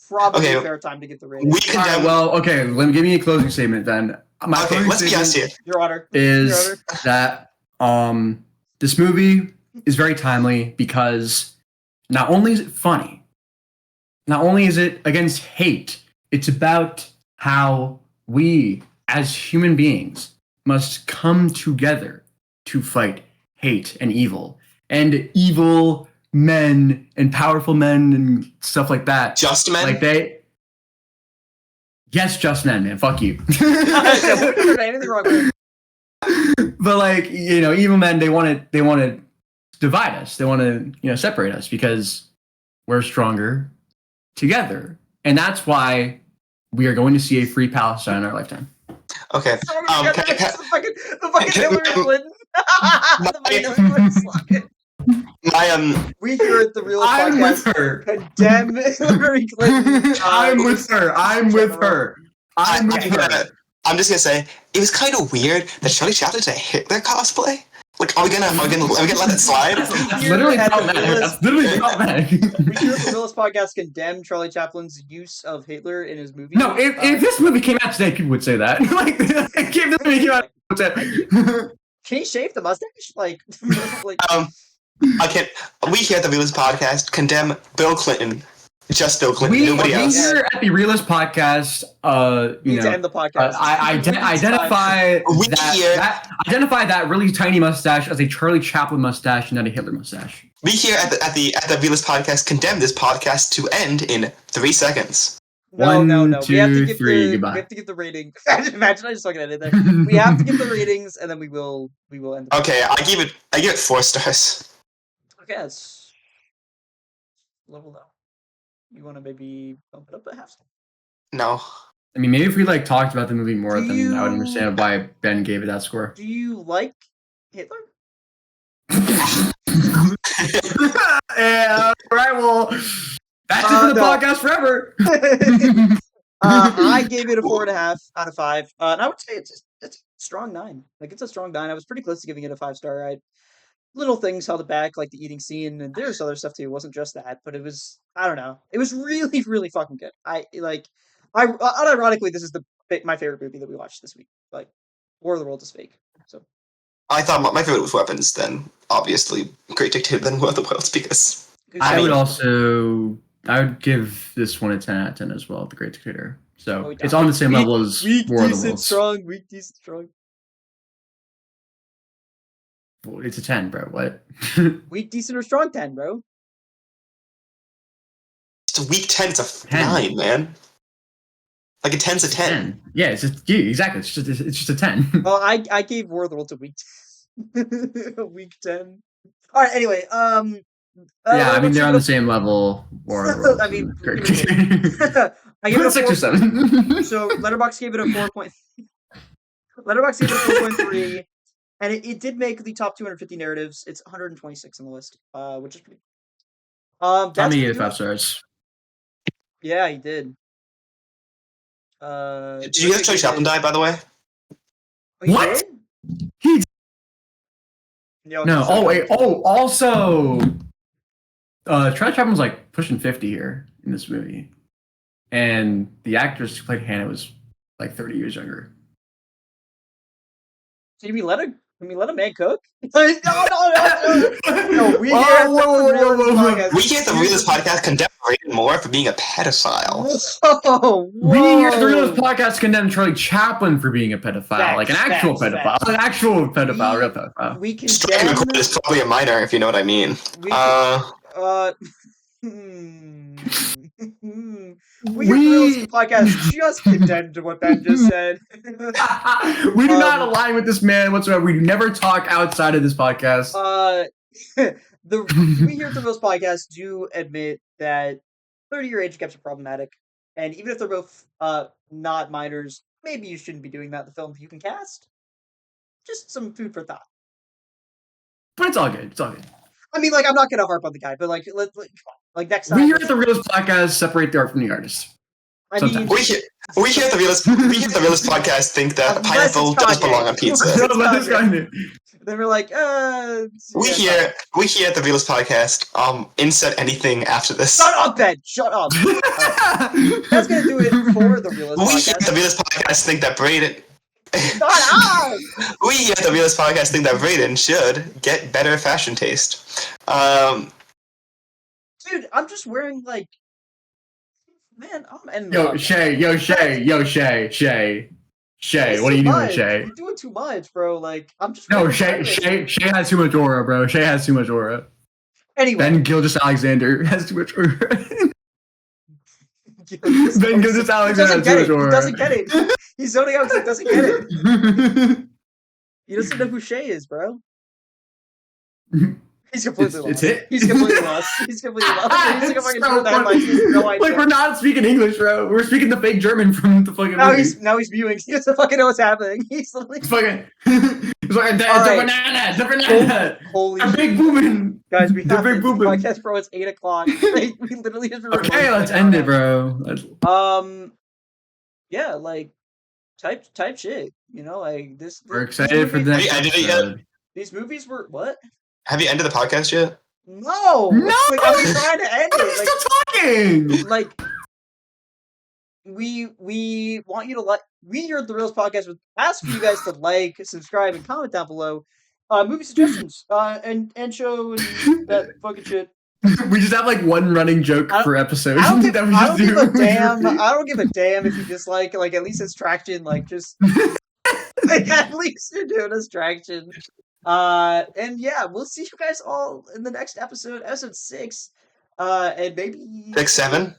probably Okay. a fair time to get the rating. We All right, condemn. well, okay. Give me a closing statement then. My Okay, closing let's be statement honest here. Your Honor. is Your Honor. that this movie is very timely because not only is it funny, not only is it against hate, it's about how we as human beings must come together to fight hate and evil men and powerful men and stuff like that. Just men. Yes, just men, man. Fuck you. We're doing anything wrong with it. But like, evil men, they want to divide us. They want to, separate us because we're stronger together. And that's why we are going to see a free Palestine in our lifetime. Okay. Oh, Can I- the fucking Hillary Clinton. The fucking Hillary Clinton slogan. We here at the Reelest I'm with podcast her. condemn Hillary Clinton. I'm with her. I'm with her. I'm with her. I'm just gonna say it was kind of weird that Charlie Chaplin did a Hitler cosplay. Like, are we gonna let it slide? That's literally problematic. That's literally problematic. We here at the Reelest podcast condemn Charlie Chaplin's use of Hitler in his movie. No, if this movie came out today, people would say that. Like, if this movie came out, people would say that. Can he shave the mustache? Like, I can't. We here at the Reelest podcast condemn Bill Clinton. Just Bill Clinton. Nobody else. Here at the Reelest podcast, need to end the podcast. identify that really tiny mustache as a Charlie Chaplin mustache and not a Hitler mustache. We here at the Reelest podcast condemn this podcast to end in 3 seconds. No. One, We have to two, give three, the goodbye. we have to get the rating. Imagine I just fucking ended there. We have to get the ratings, and then we will end. The Okay, I give it 4 stars. Okay, that's level down. You want to maybe bump it up a half step? No. I mean, maybe if we talked about the movie more, Do then I would you- understand why Ben gave it that score. Do you like Hitler? Yeah. All right. Well, that's it for the No. podcast forever. I gave it a 4.5 out of 5. And I would say it's a strong 9. Like, it's a strong 9. I was pretty close to giving it a 5-star. Little things held it back, like the eating scene, and there's other stuff too. It wasn't just that, but it was, I don't know. It was really, really fucking good. Unironically, this is my favorite movie that we watched this week. Like, War of the Worlds is fake. So I thought my favorite was Weapons, then obviously Great Dictator, then War of the Worlds, because I would give this one a 10 out of 10 as well, The Great Dictator. So it's on the same level as War of the Worlds. Strong, weak, decent, strong. Well, it's a 10, bro. What? Weak, decent, or strong 10, bro. It's a weak 10. It's a 9, man. Like a 10's a 10. Yeah, it's just exactly. It's just a 10. Well, I gave War of the Worlds a weak 10. A weak 10. All right. Anyway, yeah, I mean they're on the same level. War of the Worlds. I mean, I give it a 6 or 7. So Letterboxd gave it a 4. Letterboxd gave it a 4.3. And it did make the top 250 narratives. It's 126 on the list, which is pretty. Tommy gave it 5 stars. Yeah, he did. Did you hear Charlie Chaplin die, by the way? Oh, what? Did? He did? Yo, no. Oh wait. Oh, also, Charlie Chaplin was like pushing 50 here in this movie, and the actress who played Hannah was like 30 years younger. So can we let a man cook? No, we here at the Reelest podcast condemn Brayden more for being a pedophile. Whoa. We here at the Reelest podcast condemn Charlie Chaplin for being a pedophile, like an actual pedophile, an actual pedophile, real pedophile. We condemn. Striking is probably a minor, if you know what I mean. We Reelest podcast just condemned what Ben just said. We do not align with this man whatsoever. We never talk outside of this podcast. We here at the Reelest podcast do admit that 30-year age gaps are problematic, and even if they're both not minors, maybe you shouldn't be doing that in the film that you can cast. Just some food for thought. But it's all good. It's all good. I mean, like, I'm not gonna harp on the guy, but like next time. We here at the Reelest podcast separate the art from the artist. We here at the Reelest podcast think that pineapple does belong on pizza. Then we're like, we here at the Reelest podcast insert anything after this. Shut up, Ben. Shut up. Right. That's gonna do it for the Reelest podcast. We here at the Reelest podcast think that Brayden. Shut up! We at the Reelest podcast think that Brayden should get better fashion taste. Dude, I'm just wearing like, man, I'm ending. Yo, Shay, what are you doing, Shay? You're doing too much, bro. Like, I'm just. No, Shay has too much aura, bro. Shay has too much aura. Anyway, Ben Gilgis Alexander has too much aura. Ben Gilgis Alexander has too much aura. He doesn't get it. He's zoning out because he doesn't get it. He doesn't know who Shay is, bro. He's completely lost. He's completely lost. He's completely lost. He's like a fucking so headlines. He has no idea. Like, we're not speaking English, bro. We're speaking the fake German from the fucking movie. Now he's viewing. He doesn't fucking know what's happening. He's literally fucking. He's like, the banana. Holy shit. Big booming. Guys, we have to podcast, bro. It's 8 o'clock. We literally just. Okay, let's end it, bro. Yeah, like type shit. You know, like this. We're excited for the next episode. These movies were what? Have you ended the podcast yet? No! Like, I'm trying to end it. Like, still talking! Like, we want you to like. We here at the Reelest podcast would ask for you guys to like, subscribe, and comment down below. Movie suggestions, and show and that fucking shit. We just have like one running joke per episode. I don't give a damn. I don't give a damn if you dislike. Like, at least it's traction. Like, just like, at least you're doing us traction. And yeah, we'll see you guys all in the next episode 6, and maybe 6, 7.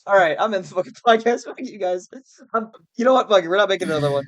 All right, I'm in the fucking podcast. Fuck you guys. You know what? Fuck it. We're not making another one.